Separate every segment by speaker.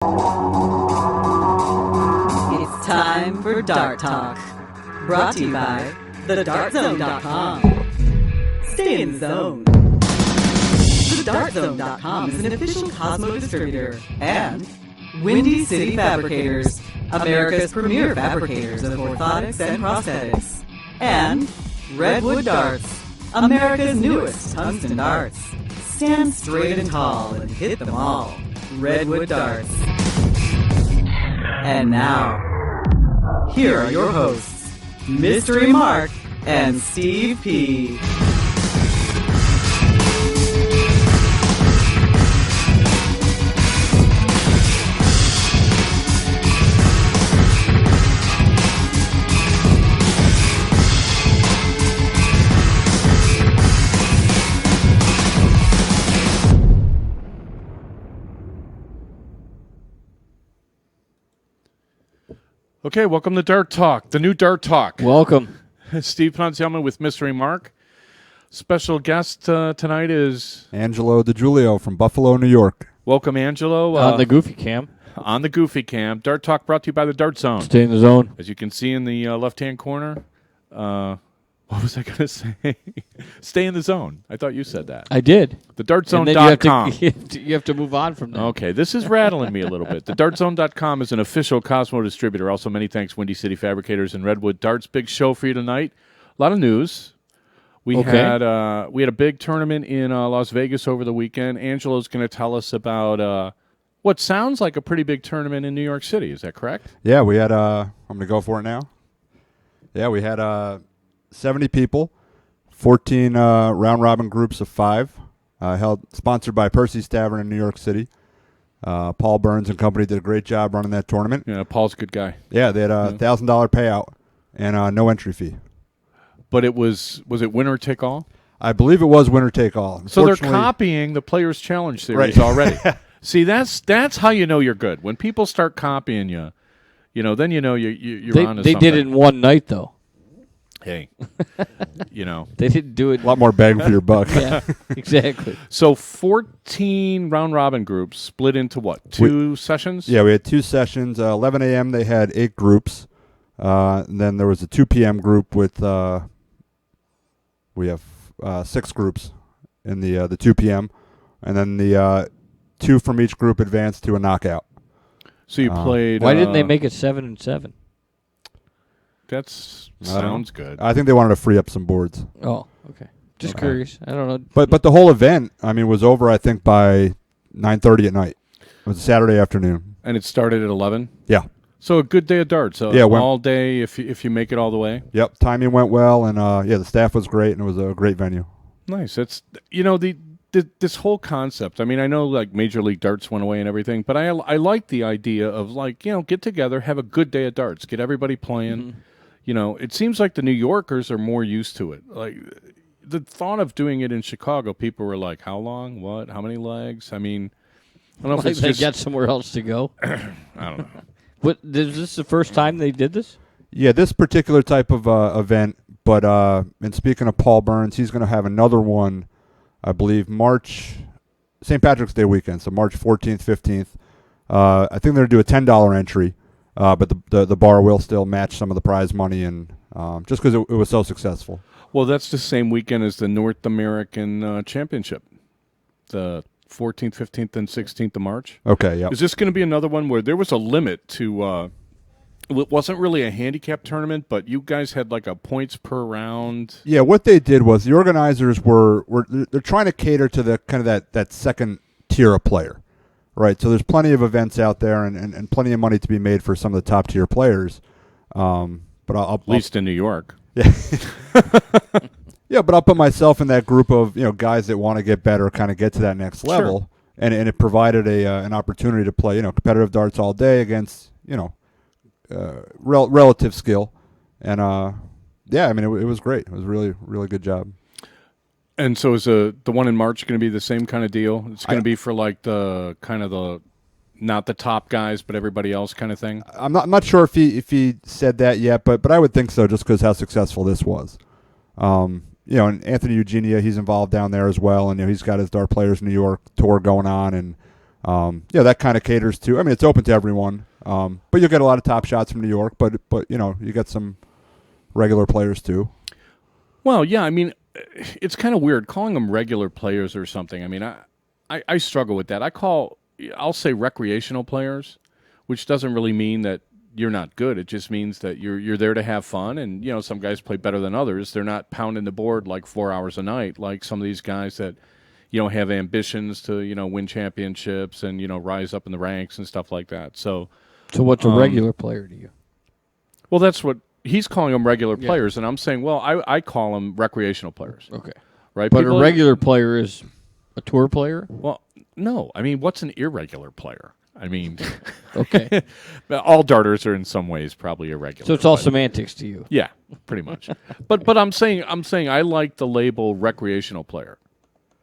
Speaker 1: It's time for Dart Talk. Brought to you by thedartzone.com. Stay in the zone. TheDartZone.com is an official Cosmo distributor and Windy City Fabricators, America's premier fabricators of orthotics and prosthetics, and Redwood Darts, America's newest tungsten darts. Stand straight and tall and hit them all. Redwood Darts. And now, here are your hosts, Mystery Mark and Steve P.
Speaker 2: Okay, welcome to Dart Talk, the new Dart Talk.
Speaker 3: Welcome.
Speaker 2: Steve Ponzielman with Mystery Mark. Special guest tonight is
Speaker 4: Angelo DiGiulio from Buffalo, New York.
Speaker 2: Welcome, Angelo.
Speaker 3: On the Goofy Cam.
Speaker 2: On the Goofy Cam. Dart Talk brought to you by the Dart Zone.
Speaker 3: Stay in the zone.
Speaker 2: As you can see in the left-hand corner, what was I going to say? Stay in the zone. I thought you said that.
Speaker 3: I did.
Speaker 2: TheDartZone.com.
Speaker 3: You have to move on from that.
Speaker 2: Okay, this is rattling me a little bit. TheDartZone.com is an official Cosmo distributor. Also, many thanks, Windy City Fabricators and Redwood Darts. Big show for you tonight. A lot of news. We had a big tournament in Las Vegas over the weekend. Angelo's going to tell us about what sounds like a pretty big tournament in New York City. Is that correct?
Speaker 4: Yeah, we had, I'm going to go for it now. Yeah, we had 70 people, 14 round-robin groups of 5, sponsored by Percy Stavern in New York City. Paul Burns and company did a great job running that tournament.
Speaker 2: Yeah, Paul's a good guy.
Speaker 4: Yeah, they had a $1,000 payout and no entry fee.
Speaker 2: But was it winner take all?
Speaker 4: I believe it was winner take all.
Speaker 2: So they're copying the Players Challenge series already. See, that's how you know you're good. When people start copying you, then you know you're on to
Speaker 3: They
Speaker 2: something.
Speaker 3: did it in one night, though.
Speaker 2: Hey,
Speaker 3: They didn't do it.
Speaker 4: A lot more bang for your buck.
Speaker 3: Yeah, exactly.
Speaker 2: So 14 round-robin groups split into what? Two sessions?
Speaker 4: Yeah, we had 2 sessions. 11 a.m. they had 8 groups. And then there was a 2 p.m. group with we have 6 groups in the 2 p.m. And then the 2 from each group advanced to a knockout.
Speaker 2: So you played...
Speaker 3: Why didn't they make it 7 and 7?
Speaker 2: That sounds good.
Speaker 4: I think they wanted to free up some boards.
Speaker 3: Oh, okay. Just curious. I don't know.
Speaker 4: But the whole event, was over, I think, by 9:30 at night. It was a Saturday afternoon.
Speaker 2: And it started at 11?
Speaker 4: Yeah.
Speaker 2: So a good day of darts. All day if you make it all the way?
Speaker 4: Yep. Timing went well, and the staff was great, and it was a great venue.
Speaker 2: Nice. It's this whole concept. I know like Major League Darts went away and everything, but I like the idea of get together, have a good day of darts, get everybody playing. Mm-hmm. It seems like the New Yorkers are more used to it. Like the thought of doing it in Chicago, people were like, "How long? What? How many legs?" I don't know if it's
Speaker 3: they
Speaker 2: just
Speaker 3: got somewhere else to go.
Speaker 2: I don't know.
Speaker 3: What is this the first time they did this?
Speaker 4: Yeah, this particular type of event. But and speaking of Paul Burns, he's going to have another one, I believe, St. Patrick's Day weekend, so March 14th, 15th. I think they're going to do a $10 entry. But the bar will still match some of the prize money, and just because it was so successful.
Speaker 2: Well, that's the same weekend as the North American Championship, the 14th, 15th, and 16th of March.
Speaker 4: Okay, yeah.
Speaker 2: Is this going to be another one where there was a limit to it wasn't really a handicap tournament, but you guys had like a points per round?
Speaker 4: Yeah, what they did was the organizers they're trying to cater to the kind of that second tier of player. Right, so there's plenty of events out there and plenty of money to be made for some of the top tier players. But at
Speaker 2: least in New York.
Speaker 4: Yeah. Yeah, but I'll put myself in that group of guys that want to get better, kind of get to that next level,
Speaker 2: sure.
Speaker 4: and it provided an opportunity to play competitive darts all day against relative skill, and it was great. It was really really good job.
Speaker 2: And so is the one in March going to be the same kind of deal? It's going to be for like the kind of the not the top guys, but everybody else kind of thing?
Speaker 4: I'm not sure if he said that yet, but I would think so, just because how successful this was. And Anthony Eugenia, he's involved down there as well, and he's got his Dart Players New York tour going on, and That kind of caters to. I mean, it's open to everyone, but you'll get a lot of top shots from New York. But you get some regular players too.
Speaker 2: Well, yeah, I mean, it's kind of weird calling them regular players or something. I mean, I struggle with that. I'll say recreational players, which doesn't really mean that you're not good. It just means that you're there to have fun, and some guys play better than others. They're not pounding the board like 4 hours a night like some of these guys that have ambitions to win championships and rise up in the ranks and stuff like that. So
Speaker 3: what's a regular player to you?
Speaker 2: Well, that's what he's calling them, regular players, and I'm saying, well, I call them recreational players.
Speaker 3: Okay,
Speaker 2: right?
Speaker 3: But a regular player is a tour player.
Speaker 2: Well, no. I mean, what's an irregular player? I mean,
Speaker 3: okay.
Speaker 2: All darters are in some ways probably irregular.
Speaker 3: So it's all semantics to you.
Speaker 2: Yeah, pretty much. but I'm saying I like the label recreational player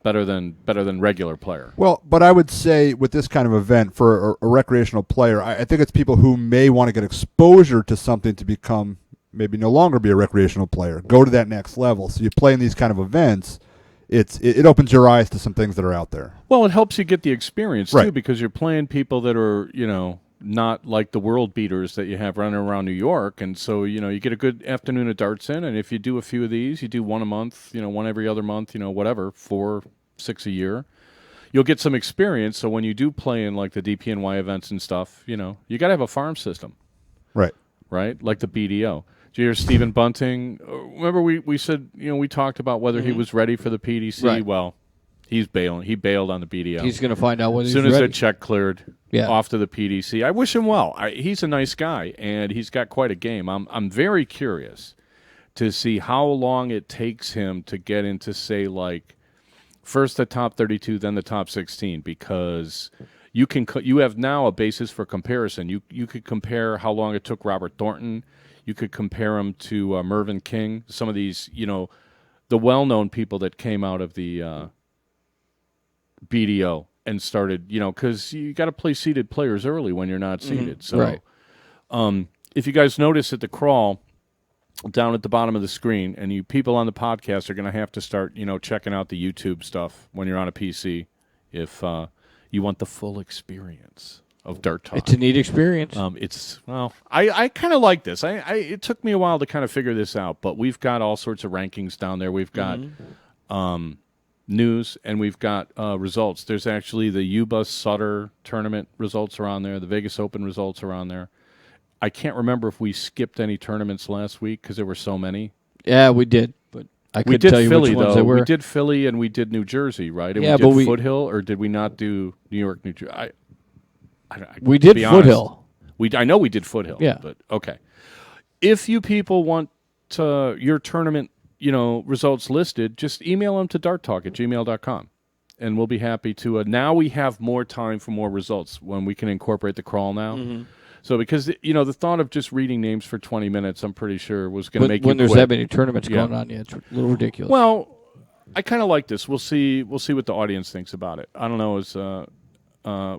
Speaker 2: better than regular player.
Speaker 4: Well, but I would say with this kind of event for a recreational player, I think it's people who may want to get exposure to something to become maybe no longer be a recreational player, go to that next level. So you play in these kind of events. It opens your eyes to some things that are out there.
Speaker 2: Well, it helps you get the experience,
Speaker 4: right,
Speaker 2: too, because you're playing people that are, not like the world beaters that you have running around New York. And so, you get a good afternoon of darts in, and if you do a few of these, you do one a month, one every other month, whatever, 4, 6 a year, you'll get some experience. So when you do play in, like, the DPNY events and stuff, you got to have a farm system.
Speaker 4: Right.
Speaker 2: Right? Like the BDO. Did you hear Stephen Bunting? Remember we said, we talked about whether he was ready for the PDC.
Speaker 3: Right.
Speaker 2: Well, he's bailing. He bailed on the BDO.
Speaker 3: He's going to find out whether
Speaker 2: as soon
Speaker 3: he's
Speaker 2: as
Speaker 3: ready.
Speaker 2: that check cleared, off to the PDC. I wish him well. He's a nice guy, and he's got quite a game. I'm very curious to see how long it takes him to get into, say, like, first the top 32, then the top 16, because you have now a basis for comparison. You could compare how long it took Robert Thornton. You could compare him to Mervyn King, some of these, the well-known people that came out of the BDO and started, because you got to play seeded players early when you're not seeded. So,
Speaker 3: right.
Speaker 2: If you guys notice at the crawl down at the bottom of the screen, and you people on the podcast are going to have to start, checking out the YouTube stuff when you're on a PC if you want the full experience of Dart Talk.
Speaker 3: It's a neat experience.
Speaker 2: I kind of like this. It took me a while to kind of figure this out, but we've got all sorts of rankings down there. We've got news, and we've got results. There's actually the Yuba Sutter tournament results are on there. The Vegas Open results are on there. I can't remember if we skipped any tournaments last week because there were so many.
Speaker 3: Yeah, we did, but I couldn't tell you
Speaker 2: Philly,
Speaker 3: which ones
Speaker 2: though.
Speaker 3: they were.
Speaker 2: We did Philly and we did New Jersey, right? And
Speaker 3: yeah,
Speaker 2: we did Foothill, or did we not do New York, New Jersey?
Speaker 3: We did Foothill.
Speaker 2: I know we did Foothill.
Speaker 3: Yeah.
Speaker 2: But okay. If you people want your tournament, results listed, just email them to darttalk@gmail.com, and we'll be happy to. Now we have more time for more results when we can incorporate the crawl now.
Speaker 3: Mm-hmm.
Speaker 2: So because the thought of just reading names for 20 minutes, I'm pretty sure was going to make you
Speaker 3: when there's
Speaker 2: quit.
Speaker 3: that many tournaments going on. Yeah, it's a little ridiculous.
Speaker 2: Well, I kind of like this. We'll see what the audience thinks about it. I don't know.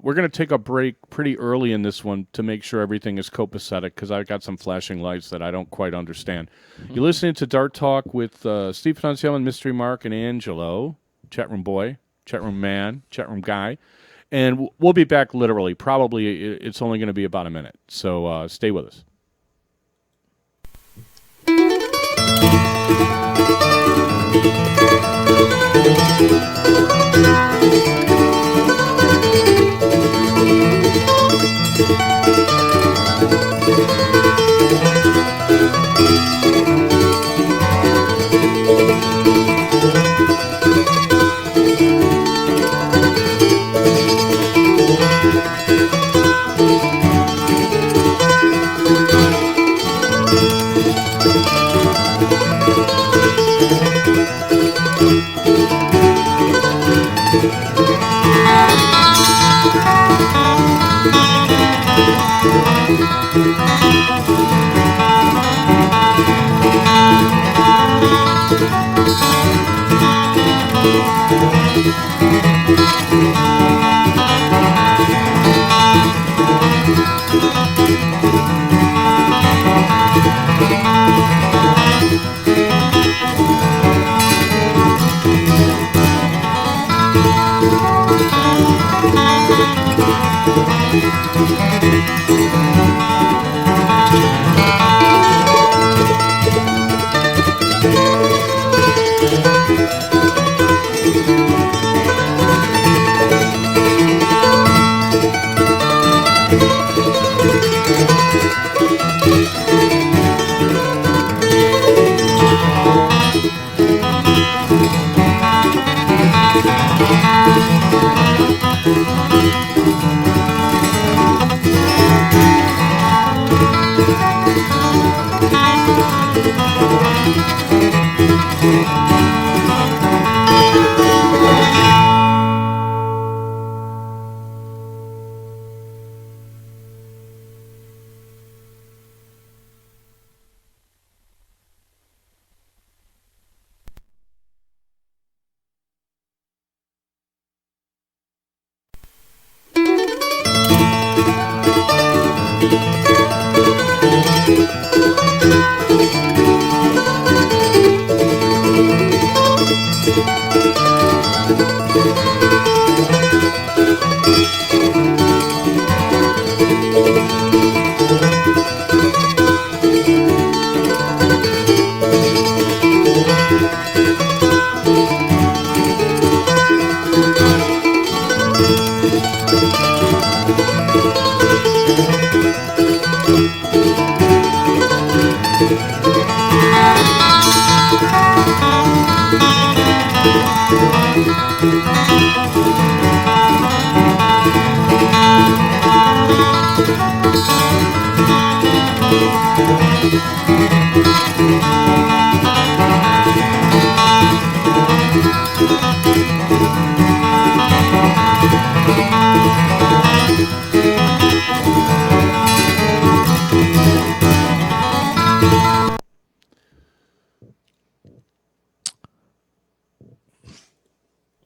Speaker 2: We're going to take a break pretty early in this one to make sure everything is copacetic because I've got some flashing lights that I don't quite understand. Mm-hmm. You're listening to Dart Talk with Steve Fonciello, Mystery Mark, and Angelo, chat room boy, chat room man, chat room guy. And we'll be back literally. Probably it's only going to be about a minute. So stay with us.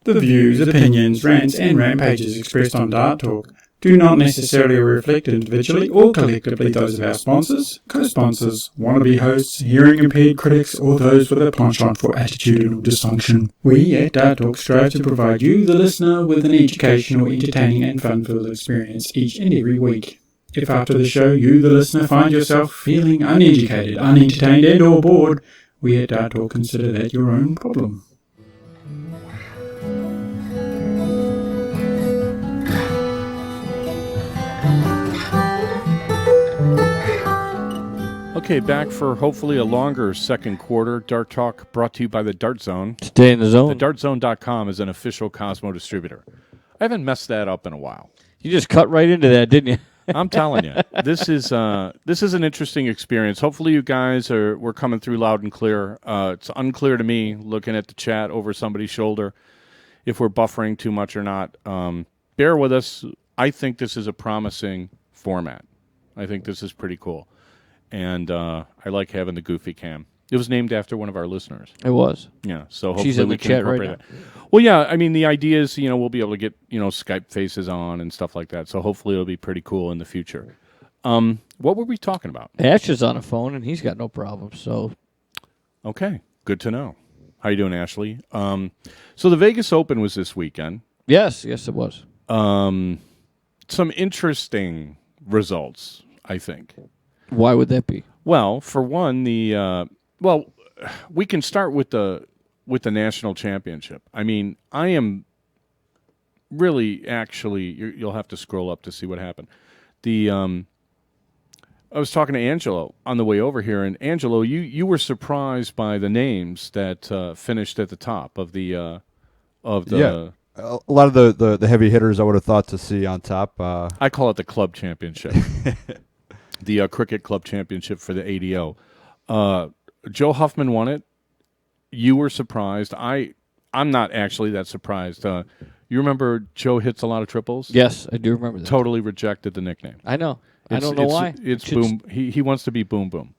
Speaker 5: The views, opinions, rants, and rampages expressed on Dart Talk do not necessarily reflect individually or collectively those of our sponsors, co-sponsors, wannabe hosts, hearing-impaired critics, or those with a penchant for attitudinal dysfunction. We at Dart Talk strive to provide you, the listener, with an educational, entertaining, and fun-filled experience each and every week. If after the show you, the listener, find yourself feeling uneducated, unentertained, and or bored, we at Dart Talk consider that your own problem.
Speaker 2: Okay, back for hopefully a longer second quarter. Dart Talk brought to you by the Dart Zone.
Speaker 3: Stay in the zone.
Speaker 2: TheDartZone.com is an official Cosmo distributor. I haven't messed that up in a while.
Speaker 3: You just cut right into that, didn't you?
Speaker 2: I'm telling you, this is an interesting experience. Hopefully, you guys we're coming through loud and clear. It's unclear to me looking at the chat over somebody's shoulder if we're buffering too much or not. Bear with us. I think this is a promising format. I think this is pretty cool. And I like having the goofy cam. It was named after one of our listeners.
Speaker 3: It was.
Speaker 2: Yeah, so hopefully
Speaker 3: she's in
Speaker 2: we
Speaker 3: the
Speaker 2: can
Speaker 3: chat right
Speaker 2: incorporate
Speaker 3: now.
Speaker 2: it. Well, yeah, I mean, the idea is, we'll be able to get, Skype faces on and stuff like that. So hopefully it'll be pretty cool in the future. What were we talking about?
Speaker 3: Ash is on a phone, and he's got no problem, so.
Speaker 2: Okay, good to know. How you doing, Ashley? So the Vegas Open was this weekend.
Speaker 3: Yes, it was.
Speaker 2: Some interesting results, I think.
Speaker 3: Why would that be?
Speaker 2: Well, for one, we can start with the national championship. I mean, I am really actually. You'll have to scroll up to see what happened. I was talking to Angelo on the way over here, and Angelo, you were surprised by the names that finished at the top of the.
Speaker 4: Yeah. A lot of the heavy hitters I would have thought to see on top.
Speaker 2: I call it the club championship. The Cricket Club Championship for the ADO. Joe Huffman won it. You were surprised. I'm not actually that surprised. You remember Joe hits a lot of triples?
Speaker 3: Yes, I do remember that.
Speaker 2: Totally rejected the nickname.
Speaker 3: I know. I don't know why.
Speaker 2: It's Boom. He wants to be Boom Boom.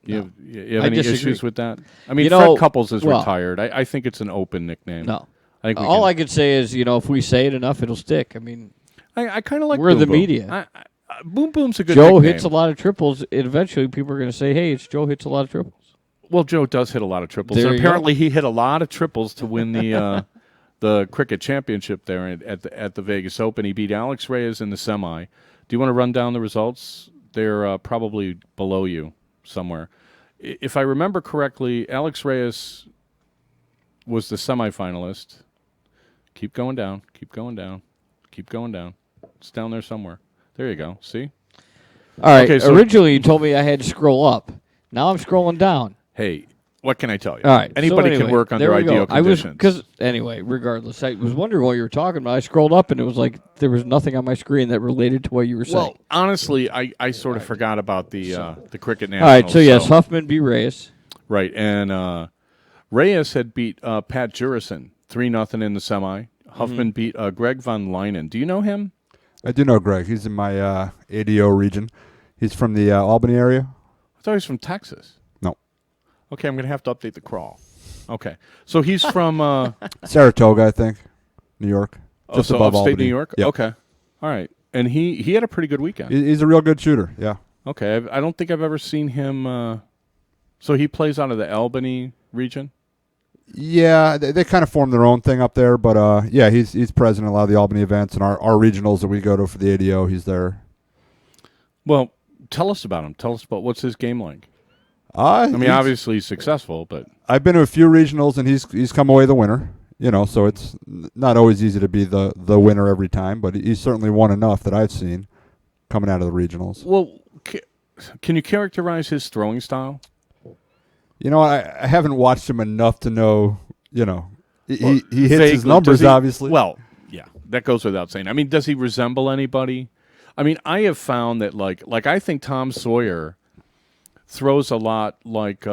Speaker 2: You have any issues with that? I mean, Fred Couples is retired. I think it's an open nickname.
Speaker 3: No.
Speaker 2: I
Speaker 3: could say is, if we say it enough, it'll stick. I mean,
Speaker 2: I kind of like
Speaker 3: we're
Speaker 2: Boom
Speaker 3: the
Speaker 2: Boom.
Speaker 3: media.
Speaker 2: Boom Boom's a good
Speaker 3: Joe
Speaker 2: nickname.
Speaker 3: hits a lot of triples, and eventually people are going to say, hey, it's Joe hits a lot of triples.
Speaker 2: Well, Joe does hit a lot of triples.
Speaker 3: There
Speaker 2: And
Speaker 3: you
Speaker 2: apparently he hit a lot of triples to win the the cricket championship there at the Vegas Open. He beat Alex Reyes in the semi. Do you want to run down the results? They're probably below you somewhere. If I remember correctly, Alex Reyes was the semifinalist. Keep going down. Keep going down. Keep going down. It's down there somewhere. There you go. See?
Speaker 3: All right.
Speaker 2: Okay, so
Speaker 3: originally, you told me I had to scroll up. Now I'm scrolling down.
Speaker 2: Hey, what can I tell you?
Speaker 3: All right.
Speaker 2: Anybody
Speaker 3: anyway,
Speaker 2: can work under ideal conditions.
Speaker 3: Anyway, regardless, I was wondering what you were talking about. I scrolled up, and it was like there was nothing on my screen that related to what you were saying.
Speaker 2: Well, honestly, I sort of forgot about the cricket nationals.
Speaker 3: All right. So, yes, Huffman beat Reyes.
Speaker 2: Right. And Reyes had beat Pat Jurison 3-0 in the semi. Huffman beat Greg von Leinen. Do you know him?
Speaker 4: I do know Greg. He's in my ADO region. He's from the Albany area.
Speaker 2: I thought he was from Texas.
Speaker 4: No.
Speaker 2: Okay, I'm going to have to update the crawl. Okay. So he's from
Speaker 4: Saratoga, I think, New York. Just above
Speaker 2: upstate
Speaker 4: Albany.
Speaker 2: New York?
Speaker 4: Yep.
Speaker 2: Okay. All right. And he had a pretty good weekend.
Speaker 4: He's a real good shooter, yeah.
Speaker 2: Okay. I don't think I've ever seen him. So he plays out of the Albany region?
Speaker 4: Yeah, they kind of form their own thing up there, but yeah, he's present in a lot of the Albany events, and our regionals that we go to for the ADO, he's there.
Speaker 2: Well, tell us about him. Tell us about what's his game like.
Speaker 4: I
Speaker 2: mean, obviously he's successful, but
Speaker 4: I've been to a few regionals, and he's come away the winner. You know, so it's not always easy to be the winner every time, but he's certainly won enough that I've seen coming out of the regionals.
Speaker 2: Well, can you characterize his throwing style?
Speaker 4: You know, I haven't watched him enough to know, you know, he hits
Speaker 2: vaguely,
Speaker 4: his numbers, obviously.
Speaker 2: Well, yeah, that goes without saying. I mean, does he resemble anybody? I mean, I have found that, like I think Tom Sawyer throws a lot like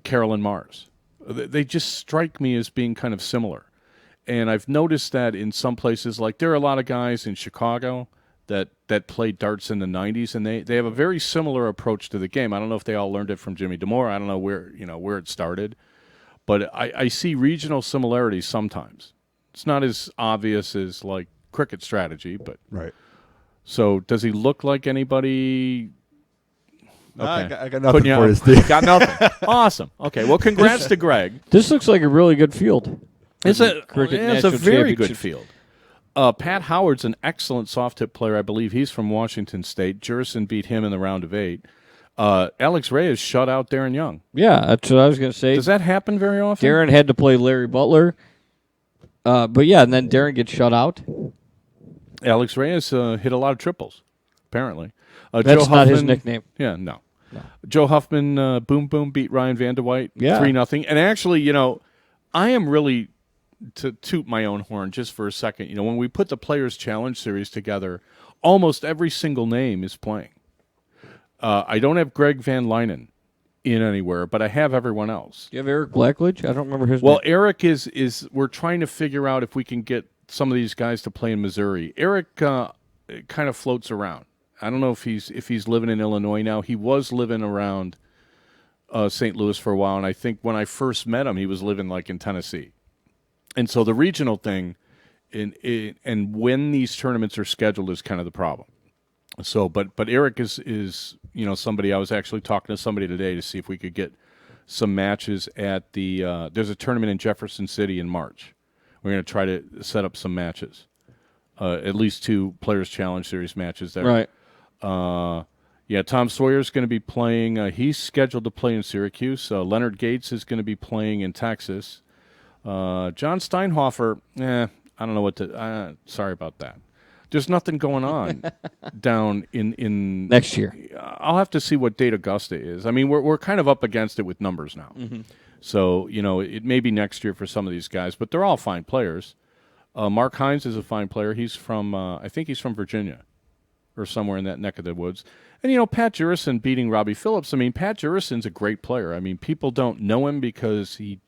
Speaker 2: Carolyn Mars. They just strike me as being kind of similar. And I've noticed that in some places, like there are a lot of guys in Chicago that played darts in the 90s, and they have a very similar approach to the game. I don't know if they all learned it from Jimmy DeMore. I don't know where it started. But I see regional similarities sometimes. It's not as obvious as, like, cricket strategy, but...
Speaker 4: Right.
Speaker 2: So does he look like anybody... Okay.
Speaker 4: I got nothing for you, Steve.
Speaker 2: Got nothing. Awesome. Okay, well, congrats to Greg.
Speaker 3: This looks like a really good field.
Speaker 2: It's a
Speaker 3: National
Speaker 2: very good
Speaker 3: Championship.
Speaker 2: field. Pat Howard's an excellent soft tip player. I believe he's from Washington State. Jurison beat him in the round of 8. Alex Reyes shut out Darren Young.
Speaker 3: Yeah, that's what I was going to say.
Speaker 2: Does that happen very often?
Speaker 3: Darren had to play Larry Butler. But yeah, and then Darren gets shut out.
Speaker 2: Alex Reyes hit a lot of triples, apparently.
Speaker 3: That's
Speaker 2: Joe
Speaker 3: not
Speaker 2: Huffman,
Speaker 3: his nickname.
Speaker 2: Yeah, no. Joe Huffman, boom, boom, beat Ryan Vanderwhite 3-0. And actually, you know, I am really, to toot my own horn just for a second, you know, when we put the Players' Challenge Series together, almost every single name is playing. I don't have Greg Van Leinen in anywhere, but I have everyone else.
Speaker 3: Do you have Eric Blackledge? I don't remember his
Speaker 2: Well,
Speaker 3: name.
Speaker 2: Eric is we're trying to figure out if we can get some of these guys to play in Missouri. Eric kind of floats around. I don't know if he's living in Illinois now. He was living around St. Louis for a while, and I think when I first met him, he was living like in Tennessee. And so the regional thing, and when these tournaments are scheduled, is kind of the problem. So, but Eric is you know, somebody. I was actually talking to somebody today to see if we could get some matches at the. There's a tournament in Jefferson City in March. We're going to try to set up some matches, at least 2 Players Challenge Series matches there.
Speaker 3: Right.
Speaker 2: Yeah, Tom Sawyer's going to be playing. He's scheduled to play in Syracuse. Leonard Gates is going to be playing in Texas. John Steinhofer, I don't know what to. Sorry about that. There's nothing going on down in
Speaker 3: Next year.
Speaker 2: I'll have to see what date Augusta is. I mean, we're kind of up against it with numbers now. Mm-hmm. So, you know, it may be next year for some of these guys, but they're all fine players. Mark Hines is a fine player. He's from, I think he's from Virginia or somewhere in that neck of the woods. And, you know, Pat Jurison beating Robbie Phillips. I mean, Pat Jurison's a great player. I mean, people don't know him because he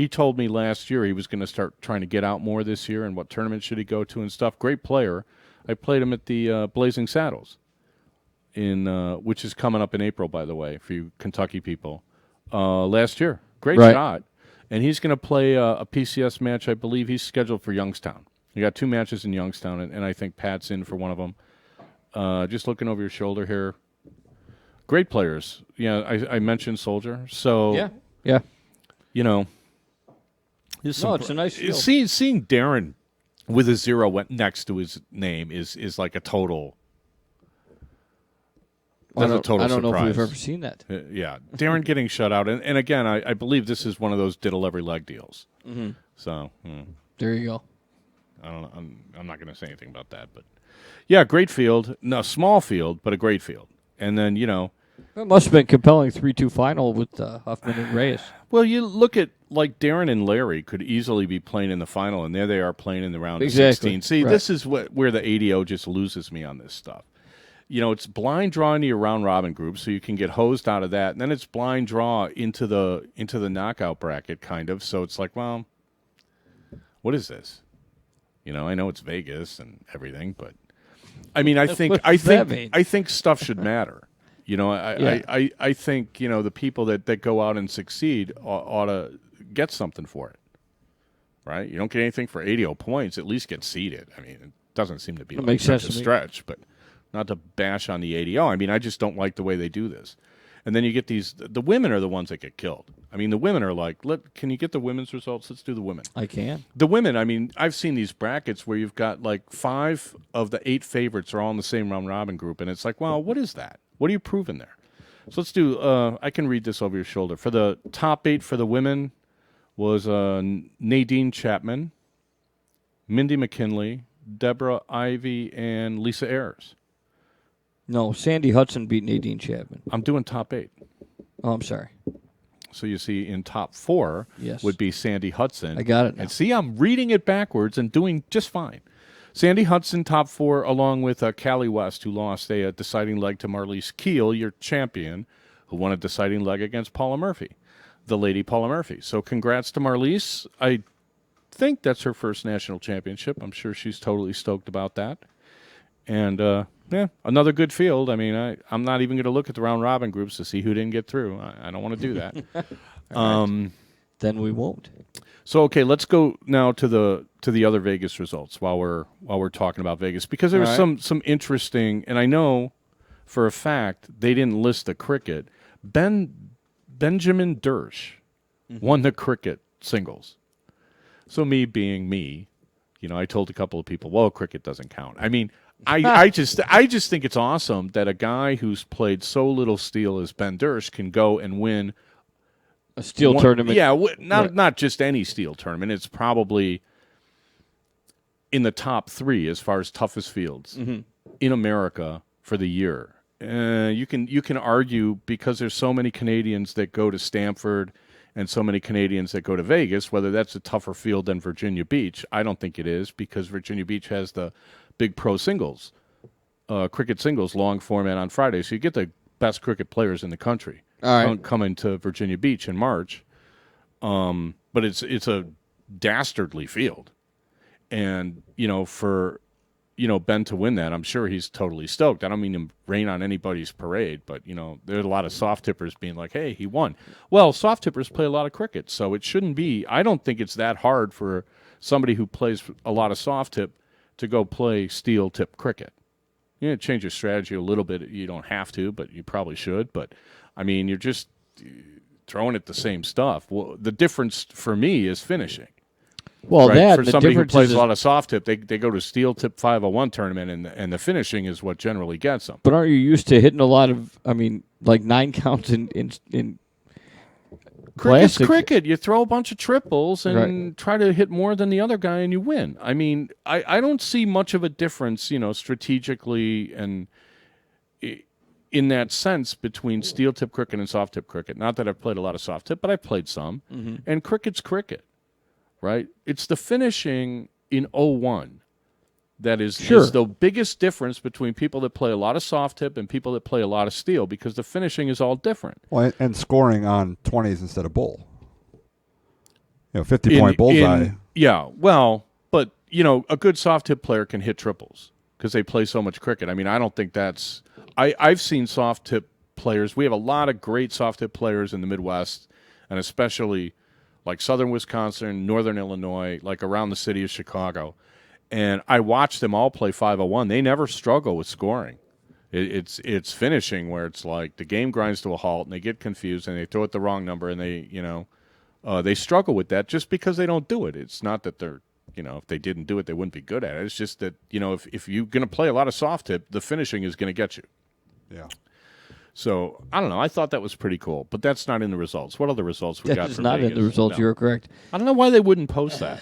Speaker 2: told me last year he was going to start trying to get out more this year and what tournament should he go to and stuff. Great player. I played him at the Blazing Saddles, which is coming up in April, by the way, for you Kentucky people. Last year. Great shot. And he's going to play a PCS match. I believe he's scheduled for Youngstown. You got 2 matches in Youngstown, and I think Pat's in for one of them. Just looking over your shoulder here. Great players. Yeah, I mentioned Soldier. So,
Speaker 3: yeah.
Speaker 2: You know,
Speaker 3: No, it's a nice field.
Speaker 2: Seeing Darren with a 0 next to his name is like a total. That's a total
Speaker 3: I don't know if
Speaker 2: surprise.
Speaker 3: we've ever seen that.
Speaker 2: Yeah, Darren getting shut out, and again, I believe this is one of those diddle every leg deals.
Speaker 3: Mm-hmm.
Speaker 2: So
Speaker 3: There you go.
Speaker 2: I don't know. I'm not going to say anything about that, but yeah, great field. No, small field, but a great field. And then
Speaker 3: It must have been compelling 3-2 final with Huffman and Reyes.
Speaker 2: well, you look at like Darren and Larry could easily be playing in the final, and there they are playing in the round of 16. See,
Speaker 3: right.
Speaker 2: this is where the ADO just loses me on this stuff. It's blind draw into your round robin group, so you can get hosed out of that, and then it's blind draw into the knockout bracket, kind of. So it's like, well, what is this? I know it's Vegas and everything, but I mean, I think stuff should matter. I think the people that go out and succeed ought to get something for it, right? You don't get anything for 80 points, at least get seeded. I mean, it doesn't seem to be such a stretch, but not to bash on the ADO. I mean, I just don't like the way they do this. And then you get the women are the ones that get killed. I mean, the women are like, can you get the women's results? Let's do the women.
Speaker 3: I can.
Speaker 2: The women, I mean, I've seen these brackets where you've got like 5 of the 8 favorites are all in the same round robin group, and it's like, well, what is that? What are you proving there? So let's do, I can read this over your shoulder. For the top 8 for the women was Nadine Chapman, Mindy McKinley, Deborah Ivy, and Lisa Ayers.
Speaker 3: No, Sandy Hudson beat Nadine Chapman.
Speaker 2: I'm doing top 8.
Speaker 3: Oh, I'm sorry.
Speaker 2: So you see in top 4 would be Sandy Hudson.
Speaker 3: I got it now.
Speaker 2: And see, I'm reading it backwards and doing just fine. Sandy Hudson, top 4, along with Callie West, who lost a deciding leg to Marliese Keel, your champion, who won a deciding leg against Paula Murphy, the lady Paula Murphy. So congrats to Marliese. I think that's her first national championship. I'm sure she's totally stoked about that. And, another good field. I mean, I'm not even going to look at the round robin groups to see who didn't get through. I don't want to do that.
Speaker 3: Right. Then we won't.
Speaker 2: So okay, let's go now to the other Vegas results while we're talking about Vegas, because there was some interesting, and I know for a fact they didn't list the cricket. Benjamin Dersch won the cricket singles. So me being me, I told a couple of people, well, cricket doesn't count. I mean, I just think it's awesome that a guy who's played so little steel as Ben Dersch can go and win
Speaker 3: a steel tournament.
Speaker 2: Yeah, not just any steel tournament. It's probably in the top 3 as far as toughest fields in America for the year. You can argue, because there's so many Canadians that go to Stanford and so many Canadians that go to Vegas, whether that's a tougher field than Virginia Beach. I don't think it is, because Virginia Beach has the big pro singles, cricket singles, long format on Friday. So you get the best cricket players in the country coming to Virginia Beach in March. But it's a dastardly field. And, for, Ben to win that, I'm sure he's totally stoked. I don't mean to rain on anybody's parade, but, there's a lot of soft tippers being like, hey, he won. Well, soft tippers play a lot of cricket, so it shouldn't be. I don't think it's that hard for somebody who plays a lot of soft tip to go play steel tip cricket. Change your strategy a little bit. You don't have to, but you probably should. But, I mean, you're just throwing at the same stuff. Well, the difference for me is finishing.
Speaker 3: Well,
Speaker 2: right? For somebody who plays a lot of soft tip, they go to steel tip 501 tournament, and the finishing is what generally gets them.
Speaker 3: But aren't you used to hitting a lot of, like 9 counts in
Speaker 2: Cricket's cricket. You throw a bunch of triples and try to hit more than the other guy, and you win. I mean, I don't see much of a difference, strategically and in that sense between steel tip cricket and soft tip cricket. Not that I've played a lot of soft tip, but I've played some. And cricket's cricket, right? It's the finishing in 01 that is the biggest difference between people that play a lot of soft tip and people that play a lot of steel, because the finishing is all different.
Speaker 4: Well, and scoring on 20s instead of bull. 50-point bullseye.
Speaker 2: But, a good soft tip player can hit triples because they play so much cricket. I mean, I don't think that's – I've seen soft tip players. We have a lot of great soft tip players in the Midwest, and especially like southern Wisconsin, northern Illinois, like around the city of Chicago. And I watched them all play 501. They never struggle with scoring. It's finishing where it's like the game grinds to a halt and they get confused and they throw it the wrong number and they, They struggle with that just because they don't do it. It's not that they're, if they didn't do it, they wouldn't be good at it. It's just that, if you're going to play a lot of soft tip, the finishing is going to get you.
Speaker 4: Yeah.
Speaker 2: So, I don't know. I thought that was pretty cool, but that's not in the results. What other results we got
Speaker 3: That is
Speaker 2: for
Speaker 3: not
Speaker 2: Vegas?
Speaker 3: in the results.
Speaker 2: No.
Speaker 3: You're correct.
Speaker 2: I don't know why they wouldn't post that.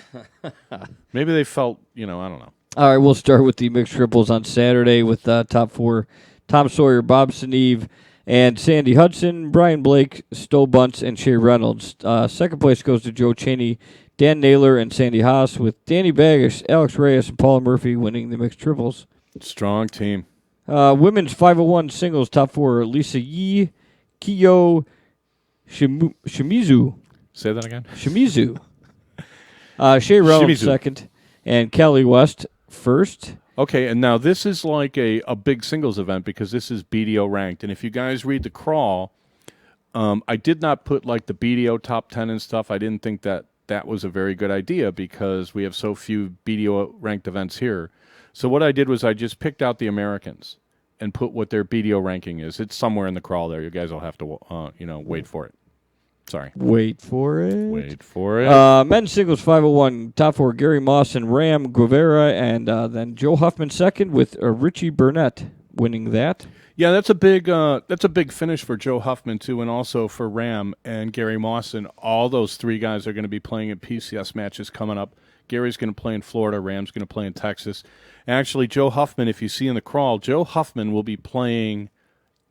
Speaker 2: Maybe they felt, I don't know.
Speaker 3: All right, we'll start with the mixed triples on Saturday with top four: Tom Sawyer, Bob Seneve, and Sandy Hudson, Brian Blake, Stowe Bunce, and Shea Reynolds. Second place goes to Joe Cheney, Dan Naylor, and Sandy Haas, with Danny Baggish, Alex Reyes, and Paula Murphy winning the mixed triples.
Speaker 2: Strong team.
Speaker 3: Women's 501 singles top four: Lisa Yee, Kiyo Shimizu.
Speaker 2: Say that again.
Speaker 3: Shimizu. Shea Reynolds
Speaker 2: Shimizu.
Speaker 3: second, and Kelly West first.
Speaker 2: Okay, and now this is like a big singles event because this is BDO ranked. And if you guys read the crawl, I did not put like the BDO top 10 and stuff. I didn't think that was a very good idea because we have so few BDO ranked events here. So what I did was I just picked out the Americans and put what their BDO ranking is. It's somewhere in the crawl there. You guys will have to, wait for it. Sorry.
Speaker 3: Wait for it.
Speaker 2: Wait for it.
Speaker 3: Men's singles 501 top four: Gary Moss and Ram Guevara, and then Joe Huffman second, with Richie Burnett winning that.
Speaker 2: Yeah, that's a big finish for Joe Huffman too, and also for Ram and Gary Moss. And all those three guys are going to be playing at PCS matches coming up. Gary's going to play in Florida. Ram's going to play in Texas. Actually, Joe Huffman, if you see in the crawl, Joe Huffman will be playing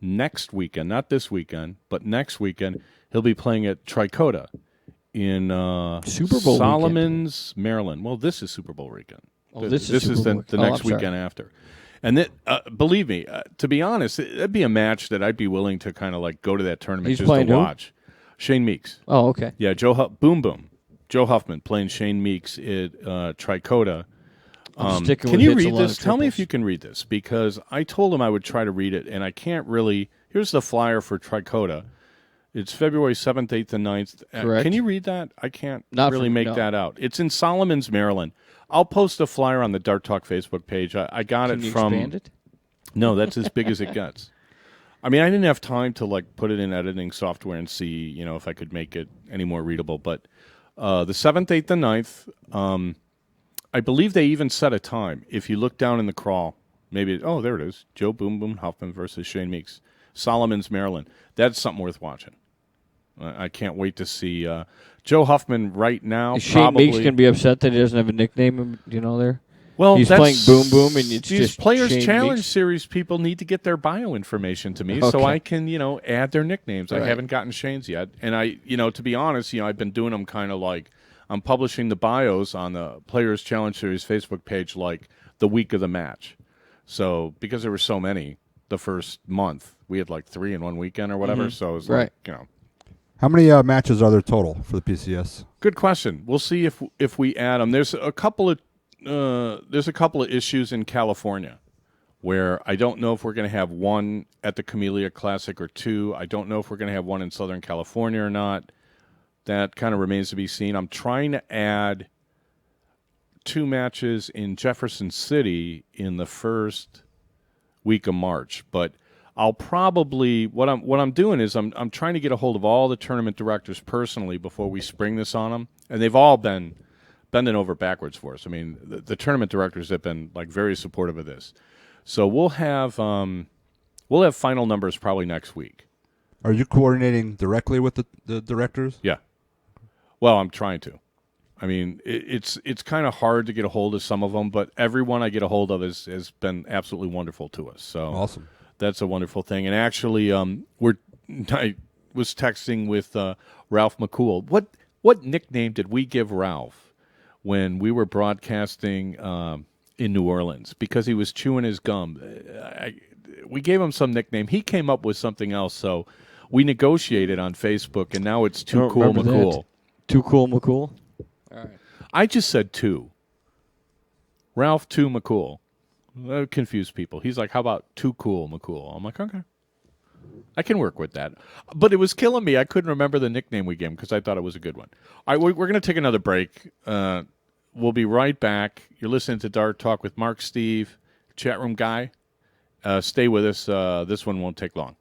Speaker 2: next weekend, not this weekend, but next weekend. He'll be playing at Tricota in
Speaker 3: Super Bowl
Speaker 2: Solomons, Maryland. Well, this is Super Bowl weekend.
Speaker 3: This is
Speaker 2: the next weekend after. And believe me, to be honest, it'd be a match that I'd be willing to kind of like go to that tournament just to watch. Shane Meeks.
Speaker 3: Oh, okay.
Speaker 2: Yeah, Boom Boom. Joe Huffman playing Shane Meeks at Tricota. Can you read this? Tell me if you can read this, because I told him I would try to read it, and I can't really. Here's the flyer for Tricota. It's February 7th, 8th, and 9th.
Speaker 3: Correct.
Speaker 2: Can you read that? I can't make
Speaker 3: no.
Speaker 2: that out. It's in Solomons, Maryland. I'll post a flyer on the Dart Talk Facebook page. I got
Speaker 3: Can
Speaker 2: it
Speaker 3: you
Speaker 2: from.
Speaker 3: Expand it?
Speaker 2: No, that's as big as it gets. I mean, I didn't have time to like put it in editing software and see, if I could make it any more readable. But the 7th, 8th, and 9th, I believe they even set a time. If you look down in the crawl, maybe there it is. Joe Boom Boom Huffman versus Shane Meeks, Solomons, Maryland. That's something worth watching. I can't wait to see Joe Huffman right now.
Speaker 3: Is Shane Meeks going to be upset that he doesn't have a nickname? There.
Speaker 2: Well,
Speaker 3: he's playing Boom Boom, and it's
Speaker 2: these
Speaker 3: just
Speaker 2: Players
Speaker 3: Shane
Speaker 2: Challenge
Speaker 3: Meeks.
Speaker 2: Series people need to get their bio information to me
Speaker 3: Okay.
Speaker 2: so I can, add their nicknames.
Speaker 3: Right.
Speaker 2: I haven't gotten Shane's yet, and I, to be honest, I've been doing them kind of like I'm publishing the bios on the Players Challenge Series Facebook page like the week of the match. So because there were so many the first month, we had like 3 in one weekend or whatever.
Speaker 3: Mm-hmm.
Speaker 2: So it was
Speaker 3: right.
Speaker 2: like,
Speaker 4: How many matches are there total for the PCS?
Speaker 2: Good question. We'll see if we add them. There's a couple of issues in California where I don't know if we're going to have one at the Camellia Classic or 2. I don't know if we're going to have one in Southern California or not. That kind of remains to be seen. I'm trying to add 2 matches in Jefferson City in the first week of March, but I'll probably what I'm doing is I'm trying to get a hold of all the tournament directors personally before we spring this on them, and they've all been bending over backwards for us. I mean, the tournament directors have been like very supportive of this. So we'll have final numbers probably next week.
Speaker 4: Are you coordinating directly with the directors?
Speaker 2: Yeah. Well, I'm trying to. I mean, it's kind of hard to get a hold of some of them, but everyone I get a hold of has been absolutely wonderful to us. So
Speaker 4: awesome.
Speaker 2: That's a wonderful thing. And actually, I was texting with Ralph McCool. What nickname did we give Ralph when we were broadcasting in New Orleans? Because he was chewing his gum. We gave him some nickname. He came up with something else, so we negotiated on Facebook, and now it's Too Cool McCool.
Speaker 3: Too Cool McCool? All right.
Speaker 2: I just said 2. Ralph 2 McCool. That confused people. He's like, how about Too Cool McCool? I'm like, okay. I can work with that. But it was killing me. I couldn't remember the nickname we gave him because I thought it was a good one. All right, we're going to take another break. We'll be right back. You're listening to Dart Talk with Mark, Steve, chat room guy. Stay with us. This one won't take long.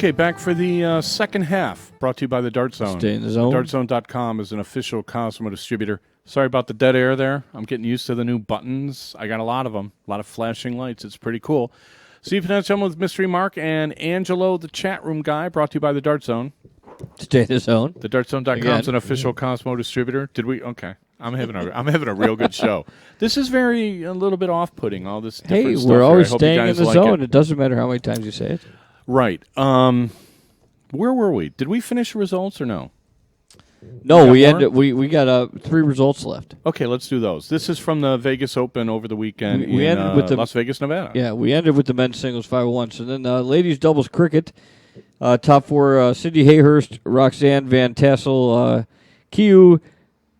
Speaker 2: Okay, back for the second half, brought to you by the Dart Zone.
Speaker 3: Stay in the zone.
Speaker 2: DartZone.com is an official Cosmo distributor. Sorry about the dead air there. I'm getting used to the new buttons. I got a lot of them, a lot of flashing lights. It's pretty cool. Steve Peninsula with Mystery Mark and Angelo, the chat room guy, brought to you by the Dart Zone.
Speaker 3: Stay in the zone.
Speaker 2: The DartZone.com is an official Cosmo distributor. Did we? Okay. I'm having a real good show. This is a little bit off-putting, all this different
Speaker 3: Hey,
Speaker 2: stuff
Speaker 3: we're
Speaker 2: here.
Speaker 3: always
Speaker 2: I hope
Speaker 3: staying
Speaker 2: you
Speaker 3: in
Speaker 2: guys
Speaker 3: the
Speaker 2: like
Speaker 3: zone.
Speaker 2: it.
Speaker 3: It doesn't matter how many times you say it.
Speaker 2: Right. Where were we? Did we finish results or no?
Speaker 3: No, we got 3 results left.
Speaker 2: Okay, let's do those. This is from the Vegas Open over the weekend
Speaker 3: We
Speaker 2: in
Speaker 3: ended with the
Speaker 2: Las Vegas, Nevada.
Speaker 3: Yeah, we ended with the men's singles 501. So then ladies doubles cricket, top 4, Cindy Hayhurst, Roxanne Van Tassel, Kiyu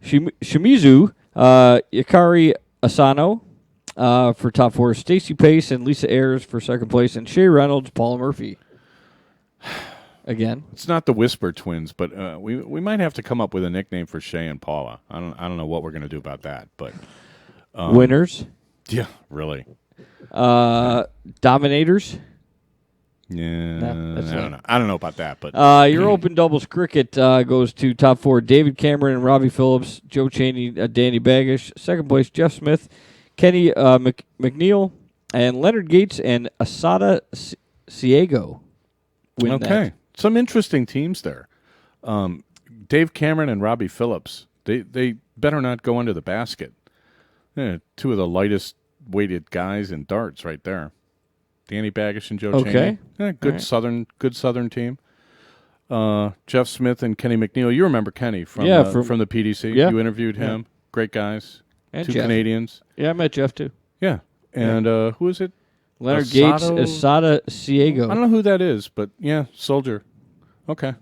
Speaker 3: Shimizu, Yukari Asano, for top 4. Stacy Pace and Lisa Ayers for second place, and Shay Reynolds, Paula Murphy. Again,
Speaker 2: It's not the Whisper Twins, but we might have to come up with a nickname for Shay and Paula. I don't know what we're going to do about that, but
Speaker 3: winners.
Speaker 2: yeah, really.
Speaker 3: Dominators.
Speaker 2: Yeah,
Speaker 3: that's
Speaker 2: I don't know. I don't know about that, but
Speaker 3: Your open doubles cricket goes to top 4: David Cameron and Robbie Phillips, Joe Cheney, Danny Baggish. Second place, Jeff Smith, Kenny McNeil, and Leonard Gates and Asada Ciego. Win
Speaker 2: okay.
Speaker 3: that.
Speaker 2: Some interesting teams there. Dave Cameron and Robbie Phillips. They better not go under the basket. Yeah, two of the lightest weighted guys in darts right there. Danny Baggish and Joe Cheney. Yeah, good Southern team. Jeff Smith and Kenny McNeil. You remember Kenny from the PDC?
Speaker 3: Yeah.
Speaker 2: You interviewed him. Great guys.
Speaker 3: And
Speaker 2: Two
Speaker 3: Jeff.
Speaker 2: Canadians.
Speaker 3: Yeah, I met Jeff too.
Speaker 2: Yeah. And who is it?
Speaker 3: Leonard Gates, Asada Ciego.
Speaker 2: I don't know who that is, but yeah, Soldier. Okay.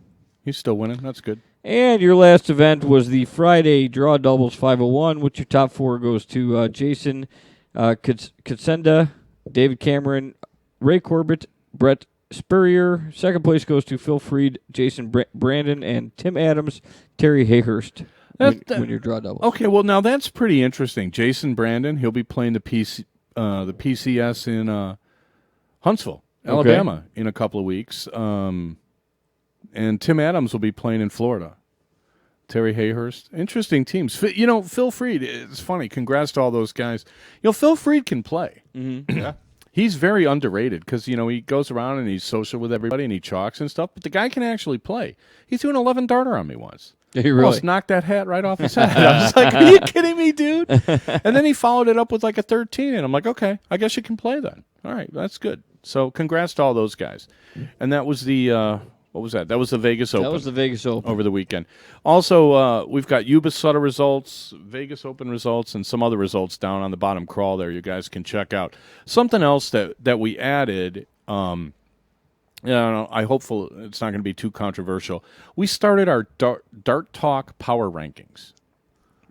Speaker 2: He's still winning. That's good.
Speaker 3: And your last event was the Friday Draw Doubles 501, which your top 4 goes to Jason Katsenda, David Cameron, Ray Corbett, Brett Spurrier. Second place goes to Phil Freed, Jason Brandon, and Tim Adams, Terry Hayhurst. When your draw doubles.
Speaker 2: Okay, well now that's pretty interesting. Jason Brandon, he'll be playing the PCS in Huntsville, Alabama, in a couple of weeks. And Tim Adams will be playing in Florida. Terry Hayhurst. Interesting teams. Phil Freed, it's funny. Congrats to all those guys. Phil Freed can play.
Speaker 3: Mm-hmm.
Speaker 2: Yeah. He's very underrated because, he goes around and he's social with everybody and he chalks and stuff, but the guy can actually play. He's doing 11 darter on me once.
Speaker 3: He really?
Speaker 2: Almost knocked that hat right off his head. I was like, are you kidding me, dude? And then he followed it up with like a 13, and I'm like, okay, I guess you can play then. All right, that's good. So congrats to all those guys. And that was the, what was that? That was the Vegas Open.
Speaker 3: That was the Vegas Open.
Speaker 2: Over the weekend. Also, we've got Yuba Sutter results, Vegas Open results, and some other results down on the bottom crawl there you guys can check out. Something else that we added, I hope it's not going to be too controversial. We started our Dart Talk Power Rankings.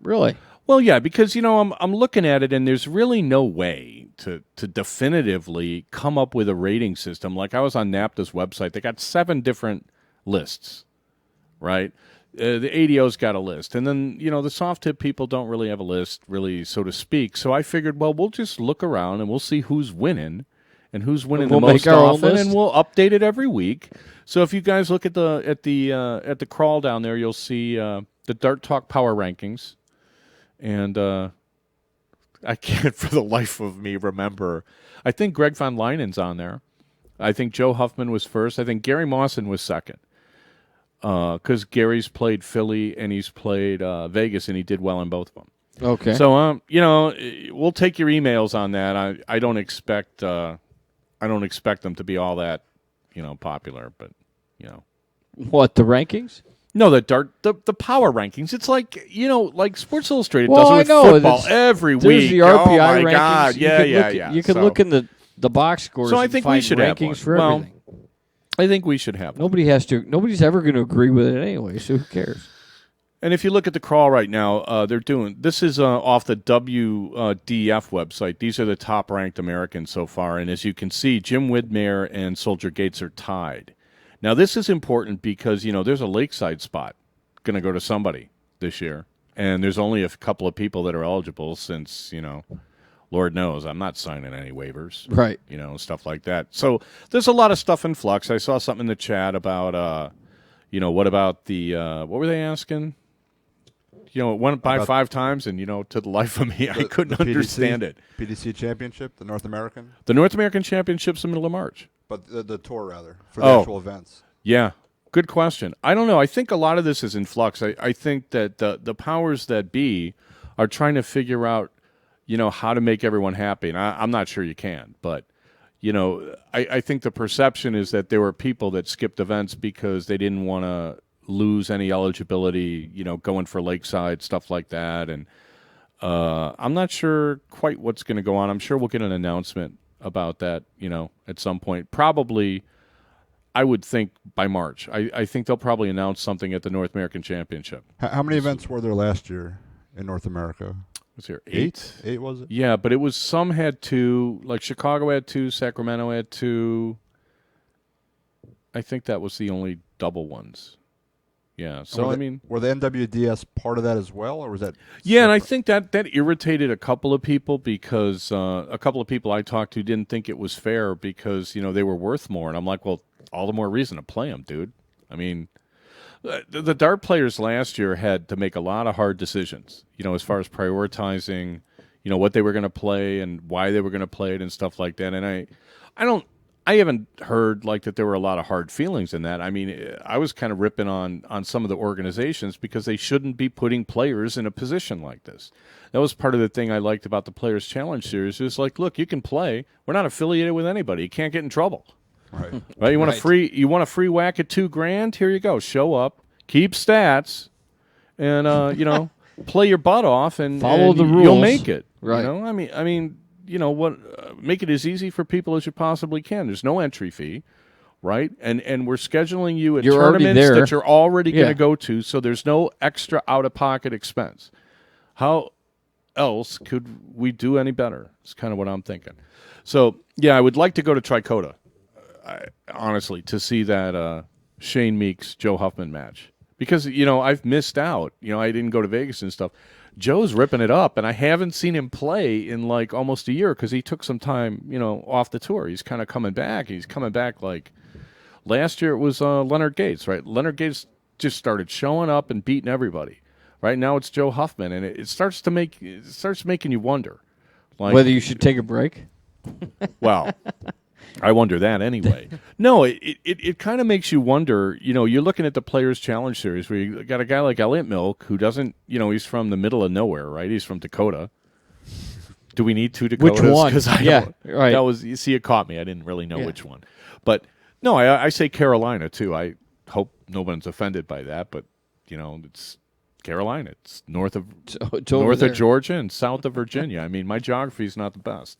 Speaker 3: Really?
Speaker 2: Well, yeah, because, I'm looking at it, and there's really no way to definitively come up with a rating system. Like I was on NAPTA's website. They got 7 different lists, right? The ADO's got a list. And then, the soft tip people don't really have a list, really, so to speak. So I figured, well, we'll just look around, and we'll see who's winning and who's winning the most often, and we'll update it every week. So if you guys look at the crawl down there, you'll see the Dart Talk Power Rankings. And I can't for the life of me remember. I think Greg Van Leinen's on there. I think Joe Huffman was first. I think Gary Mawson was second. Because Gary's played Philly and he's played Vegas, and he did well in both of them.
Speaker 3: Okay.
Speaker 2: So we'll take your emails on that. I don't expect them to be all that popular, but
Speaker 3: What, the rankings?
Speaker 2: No, the power rankings. It's like like Sports Illustrated
Speaker 3: Well,
Speaker 2: does it
Speaker 3: I
Speaker 2: with
Speaker 3: know.
Speaker 2: football every
Speaker 3: There's
Speaker 2: week.
Speaker 3: the RPI
Speaker 2: oh my
Speaker 3: rankings.
Speaker 2: God! Yeah.
Speaker 3: You can look in the box scores.
Speaker 2: So I
Speaker 3: and
Speaker 2: think
Speaker 3: find
Speaker 2: we should have
Speaker 3: rankings
Speaker 2: one.
Speaker 3: for
Speaker 2: Well,
Speaker 3: everything.
Speaker 2: I think we should have one.
Speaker 3: Nobody has to. Nobody's ever going to agree with it anyway. So who cares?
Speaker 2: And if you look at the crawl right now, they're doing this is off the WDF website. These are the top ranked Americans so far, and as you can see, Jim Widmer and Soldier Gates are tied. Now this is important because there's a lakeside spot going to go to somebody this year, and there's only a couple of people that are eligible since Lord knows I'm not signing any waivers,
Speaker 3: Right.
Speaker 2: Stuff like that. So there's a lot of stuff in flux. I saw something in the chat about what about the what were they asking? It went by 5 times, and to the life of me, I couldn't understand it.
Speaker 4: PDC Championship, the North American,
Speaker 2: Championship's in the middle of March,
Speaker 4: but the tour rather for the actual events.
Speaker 2: Yeah. Good question. I don't know. I think a lot of this is in flux. I think that the powers that be are trying to figure out, how to make everyone happy. And I'm not sure you can, but, I think the perception is that there were people that skipped events because they didn't want to lose any eligibility, going for lakeside, stuff like that. And I'm not sure quite what's going to go on. I'm sure we'll get an announcement about that, at some point. Probably, I would think by March. I think they'll probably announce something at the North American Championship.
Speaker 4: How many events were there last year in North America?
Speaker 2: Was there
Speaker 4: 8? 8 was it?
Speaker 2: Yeah, but it was some had 2. Like Chicago had 2, Sacramento had 2. I think that was the only double ones. Yeah. So
Speaker 4: were the NWDS part of that as well, or was that?
Speaker 2: Yeah, and I
Speaker 4: separate?
Speaker 2: think that irritated a couple of people because a couple of people I talked to didn't think it was fair because they were worth more, and I'm like, well, all the more reason to play them, dude. I mean, the dart players last year had to make a lot of hard decisions, as far as prioritizing, what they were going to play and why they were going to play it and stuff like that. And I haven't heard like that there were a lot of hard feelings in that. I mean, I was kind of ripping on some of the organizations because they shouldn't be putting players in a position like this. That was part of the thing I liked about the Players Challenge Series. It was like, look, you can play. We're not affiliated with anybody. You can't get in trouble.
Speaker 4: Right.
Speaker 2: Right? You want a free whack at $2,000? Here you go. Show up, keep stats, and play your butt off, and
Speaker 3: follow the rules.
Speaker 2: You'll make it.
Speaker 3: Right.
Speaker 2: I mean, make it as easy for people as you possibly can. There's no entry fee, right? And we're scheduling you at tournaments that you're already going to go to, so there's no extra out-of-pocket expense. How else could we do any better? It's kind of what I'm thinking. So, yeah, I would like to go to Tricota. Honestly, to see that Shane Meeks Joe Huffman match, because I've missed out. I didn't go to Vegas and stuff. Joe's ripping it up, and I haven't seen him play in like almost a year because he took some time off the tour. He's kind of coming back. He's coming back like last year. It was Leonard Gates, right? Leonard Gates just started showing up and beating everybody. Right now it's Joe Huffman, and it starts making you wonder, like,
Speaker 3: whether you should take a break.
Speaker 2: Well, I wonder that anyway. No, it kind of makes you wonder. You're looking at the Players Challenge Series where you got a guy like Elliot Milk who doesn't, he's from the middle of nowhere, right? He's from Dakota. Do we need 2 Dakotas?
Speaker 3: Which one?
Speaker 2: Right. That was, you see, it caught me. I didn't really know which one. But no, I say Carolina too. I hope no one's offended by that, but it's Carolina. It's north of Georgia and south of Virginia. I mean, my geography is not the best.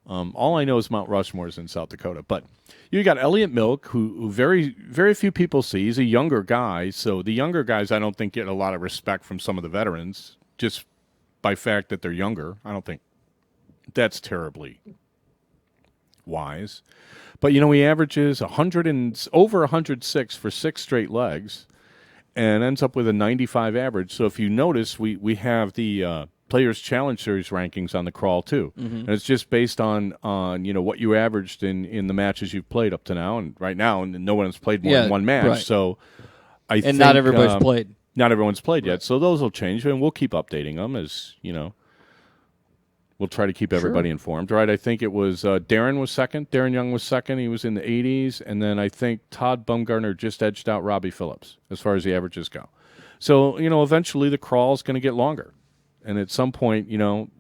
Speaker 2: All I know is Mount Rushmore is in South Dakota. But you got Elliot Milk, who very, very few people see. He's a younger guy, so the younger guys I don't think get a lot of respect from some of the veterans just by fact that they're younger. I don't think that's terribly wise. But, he averages 100 and over 106 for 6 straight legs and ends up with a 95 average. So if you notice, we have the Players Challenge Series rankings on the crawl too, and it's just based on what you averaged in the matches you've played up to now, and right now, and no one's played more than one match.
Speaker 3: Right.
Speaker 2: So I think
Speaker 3: not everybody's played.
Speaker 2: Not everyone's played yet, so those will change, and we'll keep updating them as we'll try to keep everybody informed. Right? I think it was Darren was second. Darren Young was second. He was in the 80s, and then I think Todd Bumgarner just edged out Robbie Phillips as far as the averages go. So eventually the crawl is going to get longer. And at some point,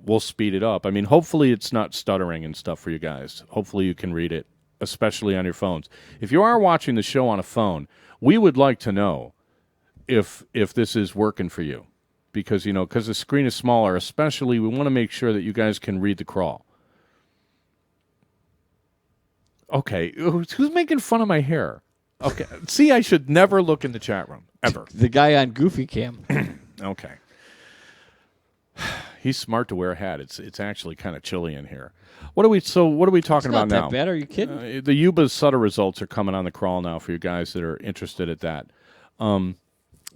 Speaker 2: we'll speed it up. I mean, hopefully it's not stuttering and stuff for you guys. Hopefully you can read it, especially on your phones. If you are watching the show on a phone, we would like to know if this is working for you. Because, because the screen is smaller, especially we want to make sure that you guys can read the crawl. Okay, who's making fun of my hair? Okay, see, I should never look in the chat room, ever.
Speaker 3: The guy on Goofy Cam.
Speaker 2: Okay. He's smart to wear a hat. It's actually kind of chilly in here. What are we talking about now?
Speaker 3: Not that bad. Are you kidding?
Speaker 2: The Yuba Sutter results are coming on the crawl now for you guys that are interested at that.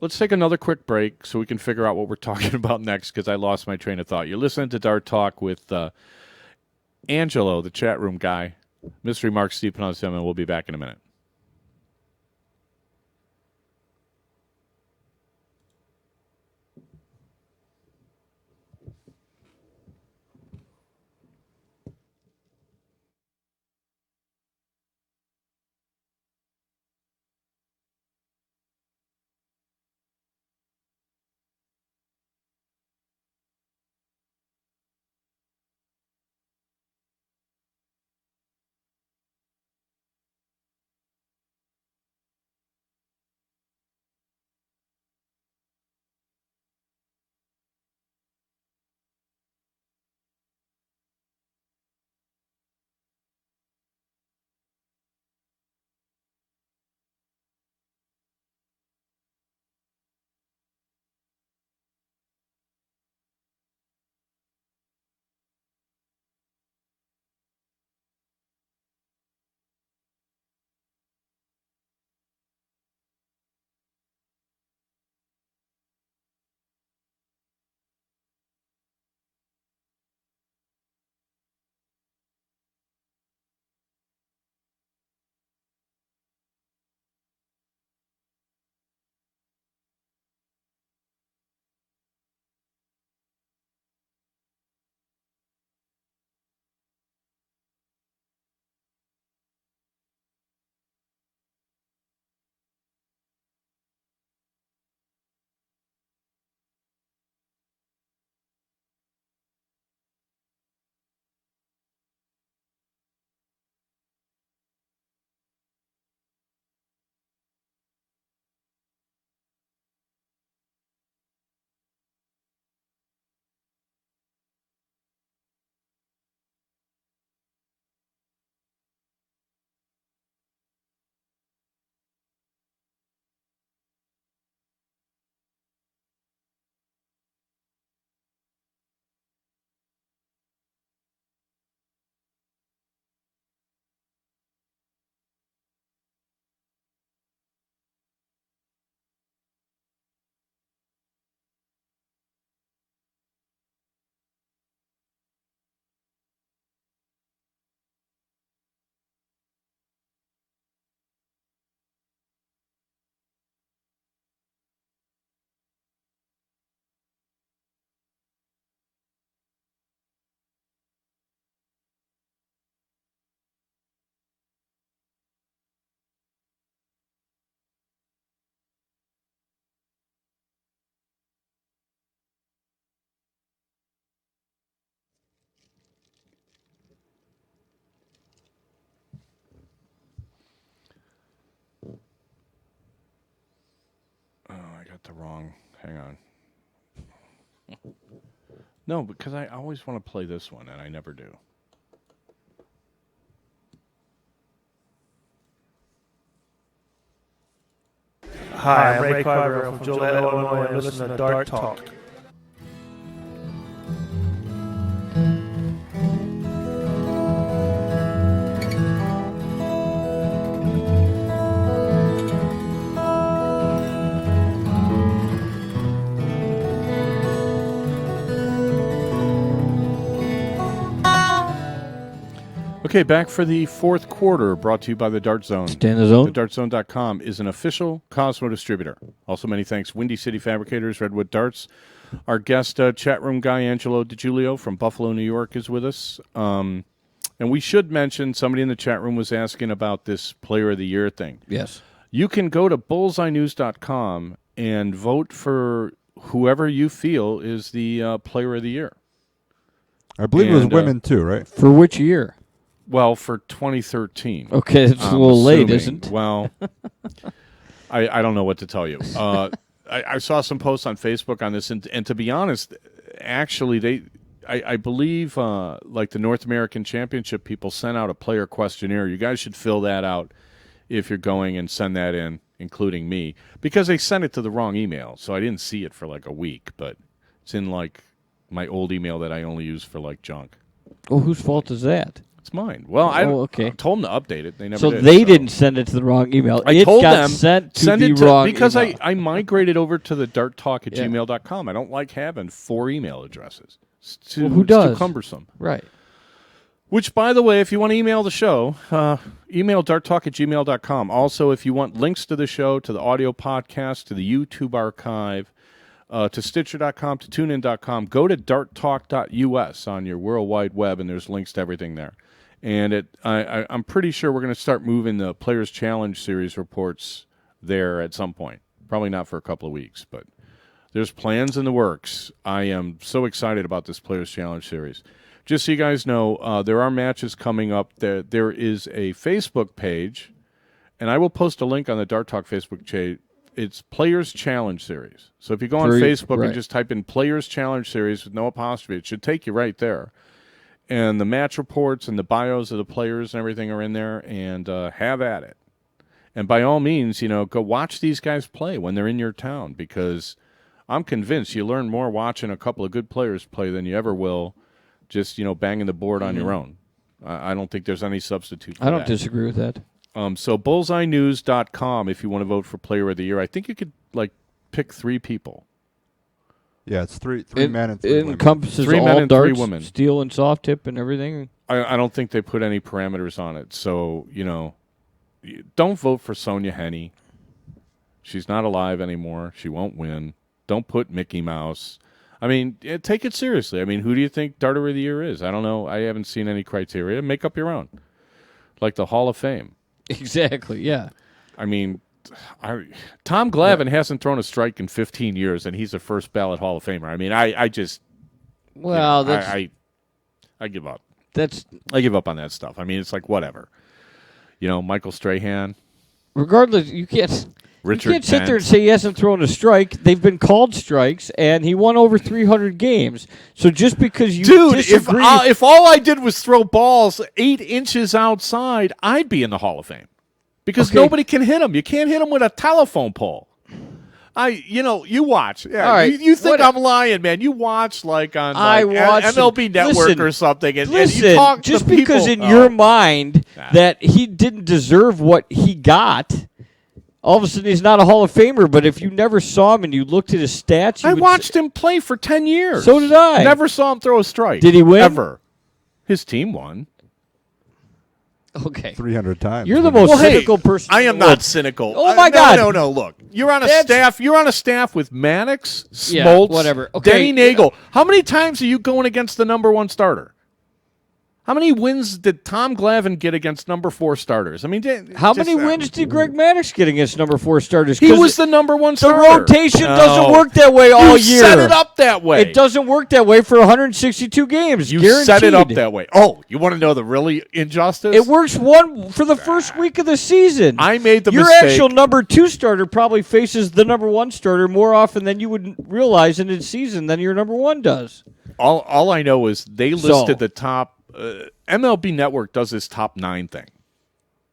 Speaker 2: Let's take another quick break so we can figure out what we're talking about next because I lost my train of thought. You're listening to Dart Talk with Angelo, the chat room guy, Mystery Mark, Steve Panazzo, and we'll be back in a minute. the wrong. Hang on. No, because I always want to play this one, and I never do.
Speaker 6: Hi, I'm Ray Carver from Joliet, Illinois, and listen to Dart Talk.
Speaker 2: Okay, back for the fourth quarter, brought to you by the Dart Zone.
Speaker 3: Stay in the zone.
Speaker 2: TheDartZone.com is an official Cosmo distributor. Also, many thanks, Windy City Fabricators, Redwood Darts. Our guest chat room guy, Angelo DiGiulio from Buffalo, New York, is with us. And we should mention, somebody in the chat room was asking about this Player of the Year thing.
Speaker 3: Yes.
Speaker 2: You can go to bullseyenews.com and vote for whoever you feel is the Player of the Year.
Speaker 4: I believe it was women too, right?
Speaker 3: For which year?
Speaker 2: Well, for 2013.
Speaker 3: Okay, it's a little late, isn't it?
Speaker 2: Well, I don't know what to tell you. I saw some posts on Facebook on this, and to be honest, actually, I believe like the North American Championship people sent out a player questionnaire. You guys should fill that out if you're going and send that in, including me, because they sent it to the wrong email, so I didn't see it for like a week, but it's in like my old email that I only use for like junk.
Speaker 3: Oh, whose fault is that?
Speaker 2: It's mine. Well, I
Speaker 3: okay.
Speaker 2: told them to update it. They never
Speaker 3: so
Speaker 2: did.
Speaker 3: They didn't send it to the wrong email.
Speaker 2: I told them
Speaker 3: sent to
Speaker 2: send
Speaker 3: the
Speaker 2: it to,
Speaker 3: wrong
Speaker 2: because
Speaker 3: email.
Speaker 2: I migrated over to the darttalk@gmail.com. I don't like having 4 email addresses. It's too,
Speaker 3: who does?
Speaker 2: It's too cumbersome.
Speaker 3: Right.
Speaker 2: Which, by the way, if you want to email the show, email darttalk@gmail.com. Also, if you want links to the show, to the audio podcast, to the YouTube archive, to Stitcher.com, to TuneIn.com, go to darttalk.us on your World Wide Web, and there's links to everything there. And I'm pretty sure we're going to start moving the Players Challenge Series reports there at some point. Probably not for a couple of weeks, but there's plans in the works. I am so excited about this Players Challenge Series. Just so you guys know, there are matches coming up. There is a Facebook page, and I will post a link on the Dart Talk Facebook page. It's Players Challenge Series. So if you go on Facebook and just type in Players Challenge Series with no apostrophe, it should take you right there. And the match reports and the bios of the players and everything are in there, and have at it. And by all means, go watch these guys play when they're in your town, because I'm convinced you learn more watching a couple of good players play than you ever will just, banging the board on your own. I don't think there's any substitute for that.
Speaker 3: I don't disagree with that.
Speaker 2: So bullseyenews.com if you want to vote for Player of the Year. I think you could, pick 3 people.
Speaker 4: Yeah, it's three men and 3 women.
Speaker 3: It encompasses
Speaker 2: 3
Speaker 3: all
Speaker 2: men and
Speaker 3: darts,
Speaker 2: 3 women.
Speaker 3: steel and soft tip and everything.
Speaker 2: I don't think they put any parameters on it. So, don't vote for Sonia Henney. She's not alive anymore. She won't win. Don't put Mickey Mouse. I mean, take it seriously. I mean, who do you think Darter of the Year is? I don't know. I haven't seen any criteria. Make up your own. Like the Hall of Fame.
Speaker 3: Exactly, yeah.
Speaker 2: I mean, Tom Glavine hasn't thrown a strike in 15 years, and he's a first ballot Hall of Famer. I mean, I just...
Speaker 3: Well,
Speaker 2: I give up. I give up on that stuff. I mean, it's like, whatever. Michael Strahan.
Speaker 3: Regardless, you can't sit there and say he hasn't thrown a strike. They've been called strikes, and he won over 300 games. So just because you disagree...
Speaker 2: if all I did was throw balls 8 inches outside, I'd be in the Hall of Fame. Because nobody can hit him. You can't hit him with a telephone pole. You watch. Yeah,
Speaker 3: right.
Speaker 2: you think I'm lying, man. You watch on MLB Network or something, and you talk
Speaker 3: just
Speaker 2: to people.
Speaker 3: Because in your mind that he didn't deserve what he got, all of a sudden he's not a Hall of Famer. But if you never saw him and you looked at his stats,
Speaker 2: I watched him play for 10 years.
Speaker 3: So did I.
Speaker 2: Never saw him throw a strike.
Speaker 3: Did he win?
Speaker 2: Ever. His team won.
Speaker 3: Okay.
Speaker 4: 300 times.
Speaker 3: You're the most cynical person.
Speaker 2: I am not cynical.
Speaker 3: Oh my God.
Speaker 2: No. Look, you're on a staff. You're on a staff with Mannix, Smoltz,
Speaker 3: Yeah, whatever. Okay.
Speaker 2: Denny Nagel. How many times are you going against the number 1 starter? How many wins did Tom Glavine get against number 4 starters? I mean,
Speaker 3: How many wins did Greg Maddux get against number 4 starters?
Speaker 2: He was the number 1
Speaker 3: The
Speaker 2: starter.
Speaker 3: rotation doesn't work that way all year.
Speaker 2: You set it up that way.
Speaker 3: It doesn't work that way for 162 games.
Speaker 2: You
Speaker 3: guaranteed.
Speaker 2: set it up that way. Oh, you want to know the really injustice?
Speaker 3: It works for the first week of the season.
Speaker 2: I made the
Speaker 3: Your
Speaker 2: mistake.
Speaker 3: actual number 2 starter probably faces the number 1 starter more often than you would realize in a season than your number 1 does.
Speaker 2: All I know is they listed the top. MLB Network does this top 9 thing,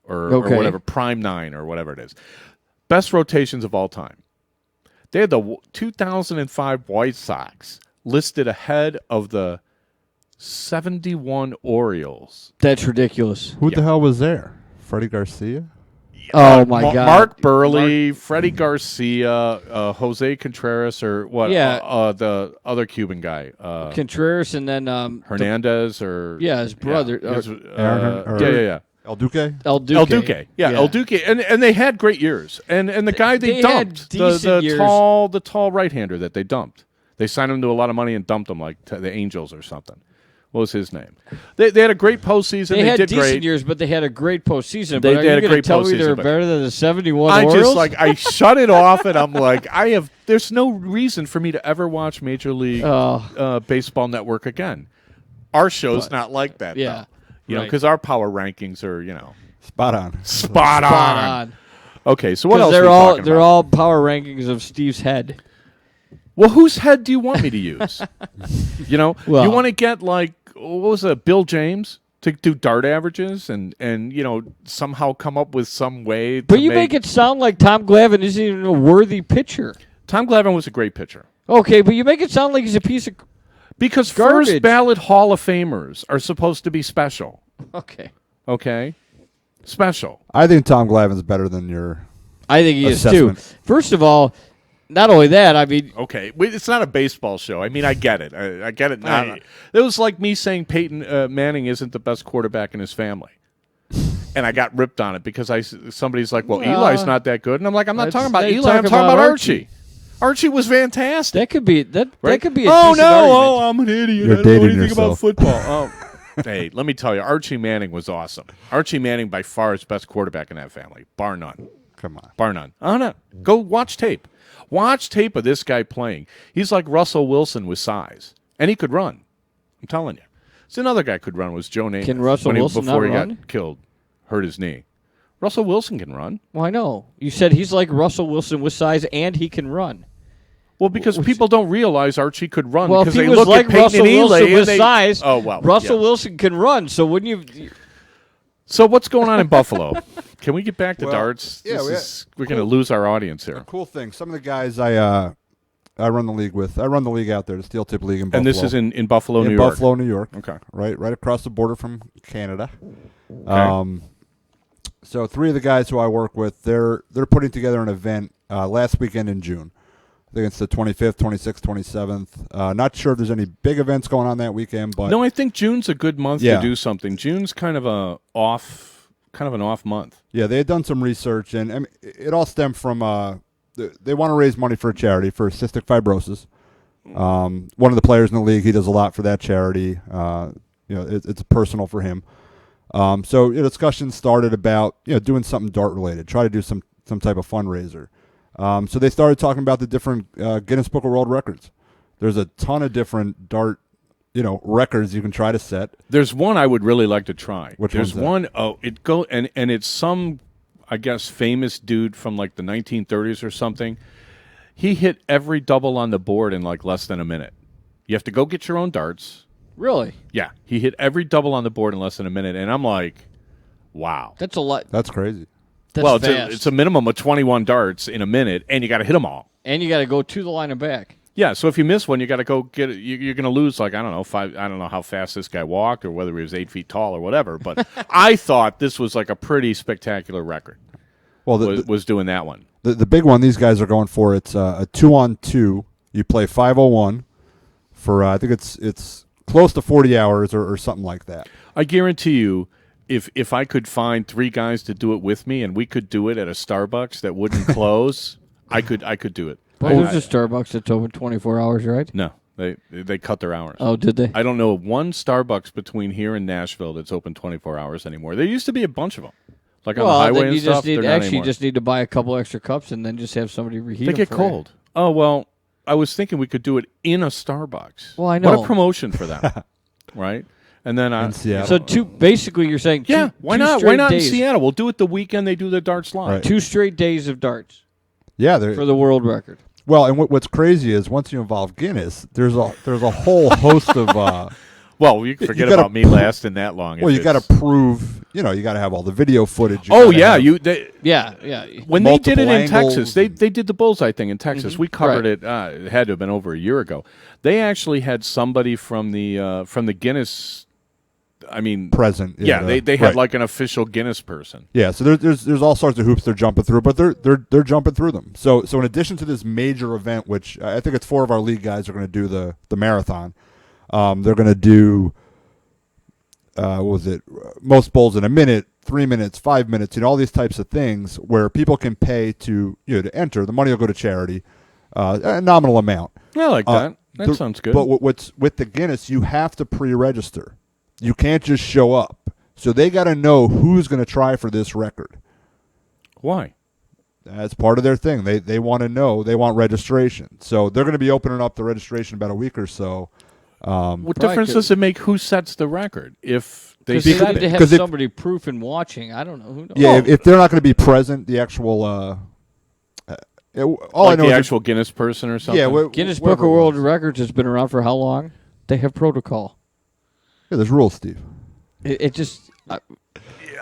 Speaker 2: or whatever, Prime 9 or whatever it is. Best rotations of all time. They had the 2005 White Sox listed ahead of the 71 Orioles.
Speaker 3: That's ridiculous.
Speaker 4: Who the hell was there? Freddie Garcia?
Speaker 3: Oh, my God.
Speaker 2: Mark Burley, Freddie Garcia, Jose Contreras, or what?
Speaker 3: Yeah.
Speaker 2: The other Cuban guy.
Speaker 3: Contreras and then
Speaker 2: Hernandez, or...
Speaker 3: Yeah, his brother.
Speaker 2: Yeah.
Speaker 4: El Duque?
Speaker 3: El Duque.
Speaker 2: El Duque. Yeah, El Duque. And they had great years. And the guy they dumped, the tall right-hander that they dumped. They signed him to a lot of money and dumped him like to the Angels or something. What was his name? They had a great postseason. They
Speaker 3: had
Speaker 2: did
Speaker 3: decent
Speaker 2: great
Speaker 3: years, but they had a great postseason.
Speaker 2: They
Speaker 3: but
Speaker 2: had a great
Speaker 3: tell
Speaker 2: postseason.
Speaker 3: Me they were better than the 71
Speaker 2: I
Speaker 3: Orioles?
Speaker 2: I shut it off, and I'm like, there's no reason for me to ever watch Major League Baseball Network again. Our show's not like that, though. You know, because our power rankings are,
Speaker 4: spot on.
Speaker 2: Spot on. Okay, so what else
Speaker 3: they're all power rankings of Steve's head.
Speaker 2: Well, whose head do you want me to use? You want to get what was it, Bill James to do dart averages and somehow come up with some way.
Speaker 3: But you make it sound like Tom Glavine isn't even a worthy pitcher.
Speaker 2: Tom Glavine was a great pitcher.
Speaker 3: Okay, but you make it sound like he's a piece of
Speaker 2: because
Speaker 3: garbage.
Speaker 2: First ballot Hall of Famers are supposed to be special. Okay, special.
Speaker 4: I think Tom Glavine's better than your.
Speaker 3: I think he
Speaker 4: assessment.
Speaker 3: is too. First of all. Not only that, I mean...
Speaker 2: Okay, it's not a baseball show. I mean, I get it. I get it now. It was like me saying Peyton Manning isn't the best quarterback in his family. And I got ripped on it because somebody's like, well, Eli's not that good. And I'm like, I'm not talking about Eli. I'm talking about Archie. Archie was fantastic.
Speaker 3: That could be that could be a
Speaker 2: oh,
Speaker 3: decent
Speaker 2: no.
Speaker 3: argument.
Speaker 2: Oh, I'm an idiot.
Speaker 4: You're
Speaker 2: I don't know
Speaker 4: dating
Speaker 2: anything
Speaker 4: yourself.
Speaker 2: about football. Hey, let me tell you, Archie Manning was awesome. Archie Manning, by far, is the best quarterback in that family. Bar none.
Speaker 4: Come on.
Speaker 2: Bar none. Oh, no. Go watch tape. Watch tape of this guy playing. He's like Russell Wilson with size. And he could run. I'm telling you. So another guy could run was Joe Namath.
Speaker 3: Can Russell Wilson
Speaker 2: before
Speaker 3: not
Speaker 2: he
Speaker 3: run?
Speaker 2: got killed, hurt his knee. Russell Wilson can run.
Speaker 3: Well, I know. You said he's like Russell Wilson with size and he can run.
Speaker 2: Well, because people don't realize Archie could run.
Speaker 3: Well, if
Speaker 2: because
Speaker 3: he
Speaker 2: they
Speaker 3: was
Speaker 2: look
Speaker 3: like
Speaker 2: at Peyton
Speaker 3: Russell
Speaker 2: and Eli
Speaker 3: Wilson
Speaker 2: and
Speaker 3: with
Speaker 2: they,
Speaker 3: size,
Speaker 2: Russell
Speaker 3: Wilson can run. So wouldn't you...
Speaker 2: So what's going on in Buffalo? Can we get back to darts?
Speaker 4: Yeah,
Speaker 2: we're going to lose our audience here.
Speaker 4: A cool thing. Some of the guys I run the league with. I run the league out there, the Steel Tip League in Buffalo.
Speaker 2: And this is in Buffalo, New York?
Speaker 4: In Buffalo, New York.
Speaker 2: Okay.
Speaker 4: Right across the border from Canada.
Speaker 2: Okay.
Speaker 4: So 3 of the guys who I work with, they're putting together an event last weekend in June. I think it's the 25th, 26th, 27th. Not sure if there's any big events going on that weekend, but
Speaker 2: no, I think June's a good month to do something. June's kind of an off month.
Speaker 4: Yeah, they had done some research, and I mean, it all stemmed from they want to raise money for a charity for cystic fibrosis. One of the players in the league, he does a lot for that charity. It's personal for him. So discussions started about doing something dart related, try to do some type of fundraiser. So they started talking about the different Guinness Book of World Records. There's a ton of different dart, records you can try to set.
Speaker 2: There's one I would really like to try.
Speaker 4: There's
Speaker 2: one. Oh, and it's some, I guess, famous dude from like the 1930s or something. He hit every double on the board in like less than a minute. You have to go get your own darts.
Speaker 3: Really?
Speaker 2: Yeah, he hit every double on the board in less than a minute, and I'm like, wow,
Speaker 3: that's a lot.
Speaker 4: That's crazy.
Speaker 3: That's
Speaker 2: it's a minimum of 21 darts in a minute, and you got to hit them all.
Speaker 3: And you got to go to the line and back.
Speaker 2: Yeah, so if you miss one, you got to go get it. You're going to lose, like, I don't know, 5. I don't know how fast this guy walked or whether he was 8 feet tall or whatever. But I thought this was like a pretty spectacular record.
Speaker 4: Well,
Speaker 2: was doing that one.
Speaker 4: The big one these guys are going for, it's a 2-on-2. You play 501 for I think it's close to 40 hours or something like that.
Speaker 2: I guarantee you, if I could find 3 guys to do it with me and we could do it at a Starbucks that wouldn't close, I could do it.
Speaker 3: Well, there's a Starbucks that's open 24 hours, right?
Speaker 2: No, They cut their hours.
Speaker 3: Oh, did they?
Speaker 2: I don't know of one Starbucks between here and Nashville that's open 24 hours anymore. There used to be a bunch of them, like on the highway
Speaker 3: then
Speaker 2: and
Speaker 3: you
Speaker 2: stuff.
Speaker 3: just need
Speaker 2: They're not
Speaker 3: actually
Speaker 2: anymore.
Speaker 3: just need to buy a couple extra cups and then just have somebody reheat
Speaker 2: They
Speaker 3: them
Speaker 2: get
Speaker 3: for
Speaker 2: cold. Oh well, I was thinking we could do it in a Starbucks.
Speaker 3: Well, I know.
Speaker 2: What a promotion for them, right? And then
Speaker 4: In Seattle.
Speaker 3: So basically you're saying
Speaker 2: yeah,
Speaker 3: two,
Speaker 2: why
Speaker 3: two
Speaker 2: not?
Speaker 3: straight
Speaker 2: Why not
Speaker 3: days,
Speaker 2: in Seattle? We'll do it the weekend they do the darts live.
Speaker 4: Right.
Speaker 3: 2 straight days of darts
Speaker 4: Yeah,
Speaker 3: for the world record.
Speaker 4: well, and what's crazy is once you involve Guinness, there's a whole host of.
Speaker 2: Well, you can forget
Speaker 4: gotta-
Speaker 2: about me lasting that long.
Speaker 4: Well,
Speaker 2: if
Speaker 4: you got to
Speaker 2: it's-
Speaker 4: prove. You got to have all the video footage. You
Speaker 2: Oh
Speaker 4: gotta
Speaker 2: yeah,
Speaker 4: have-
Speaker 3: Yeah.
Speaker 2: when they did it
Speaker 4: multiple
Speaker 2: in Texas,
Speaker 4: angles
Speaker 2: they
Speaker 4: and-
Speaker 2: did the bullseye thing in Texas. We covered
Speaker 3: Right.
Speaker 2: it. It had to have been over a year ago. They actually had somebody from the Guinness. I mean,
Speaker 4: present.
Speaker 2: yeah, they had
Speaker 4: right.
Speaker 2: like an official Guinness person.
Speaker 4: Yeah, so there's all sorts of hoops they're jumping through, but they're jumping through them. So in addition to this major event, which I think it's 4 of our league guys are going to do the marathon, they're going to do what was it? Most bowls in a minute, 3 minutes, 5 minutes, all these types of things where people can pay to to enter. The money will go to charity, a nominal amount.
Speaker 2: I like that. That sounds good.
Speaker 4: But what's with the Guinness, you have to pre-register. You can't just show up. So they got to know who's going to try for this record.
Speaker 2: Why?
Speaker 4: That's part of their thing. They want to know. They want registration. So they're going to be opening up the registration about a week or so.
Speaker 2: What difference does it make who sets the record if they
Speaker 3: Because they
Speaker 2: set
Speaker 3: need to
Speaker 2: it?
Speaker 3: have
Speaker 4: 'Cause if-
Speaker 3: somebody proof and watching. I don't know. Who knows?
Speaker 4: Yeah, if they're not going to be present, the actual all I
Speaker 2: Like
Speaker 4: know
Speaker 2: the
Speaker 4: is
Speaker 2: actual Guinness person or something?
Speaker 4: yeah,
Speaker 3: Guinness Book
Speaker 4: whoever
Speaker 3: of
Speaker 4: it
Speaker 3: World
Speaker 4: was.
Speaker 3: Records has been around for how long? They have protocol.
Speaker 4: Yeah, there's rules, Steve.
Speaker 3: It just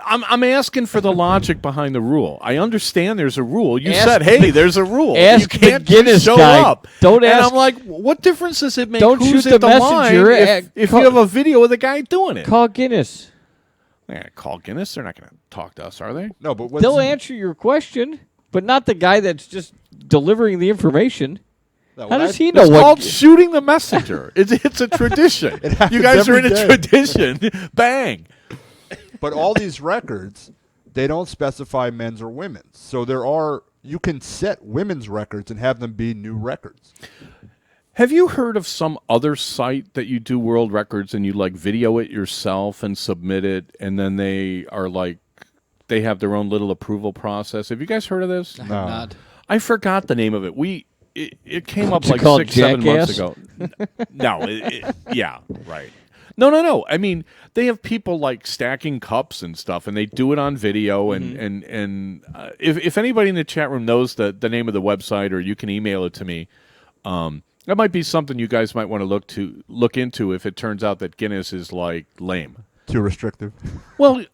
Speaker 2: I'm asking for the logic behind the rule. I understand there's a rule. You
Speaker 3: Ask
Speaker 2: said, "Hey,
Speaker 3: the-
Speaker 2: there's a rule.
Speaker 3: ask
Speaker 2: You can't
Speaker 3: the Guinness
Speaker 2: just show
Speaker 3: guy.
Speaker 2: up."
Speaker 3: Don't
Speaker 2: and
Speaker 3: ask-
Speaker 2: I'm like, what difference does it make?
Speaker 3: Don't
Speaker 2: who's
Speaker 3: shoot
Speaker 2: at
Speaker 3: the
Speaker 2: line
Speaker 3: messenger.
Speaker 2: if
Speaker 3: Call-
Speaker 2: you have a video of the guy doing it?
Speaker 3: call Guinness.
Speaker 2: Yeah, call Guinness. They're not going to talk to us, are they?
Speaker 4: No, but
Speaker 3: They'll answer your question, but not the guy that's just delivering the information. How does he know
Speaker 2: It's
Speaker 3: what?
Speaker 2: called shooting the messenger. It's a tradition.
Speaker 4: happens
Speaker 2: You guys are in
Speaker 4: every
Speaker 2: a
Speaker 4: day.
Speaker 2: tradition. Bang.
Speaker 4: But all these records, they don't specify men's or women's. So you can set women's records and have them be new records.
Speaker 2: Have you heard of some other site that you do world records and you like video it yourself and submit it, and then they have their own little approval process? Have you guys heard of this?
Speaker 3: I have not.
Speaker 2: I forgot the name of it. It came up
Speaker 3: Is it
Speaker 2: like
Speaker 3: called
Speaker 2: 6-7 months
Speaker 3: Jackass?
Speaker 2: ago. No, yeah, right. No. I mean, they have people like stacking cups and stuff, and they do it on video. And if anybody in the chat room knows the name of the website, or you can email it to me, that might be something you guys might want to look into if it turns out that Guinness is like lame.
Speaker 4: Too restrictive.
Speaker 2: Well,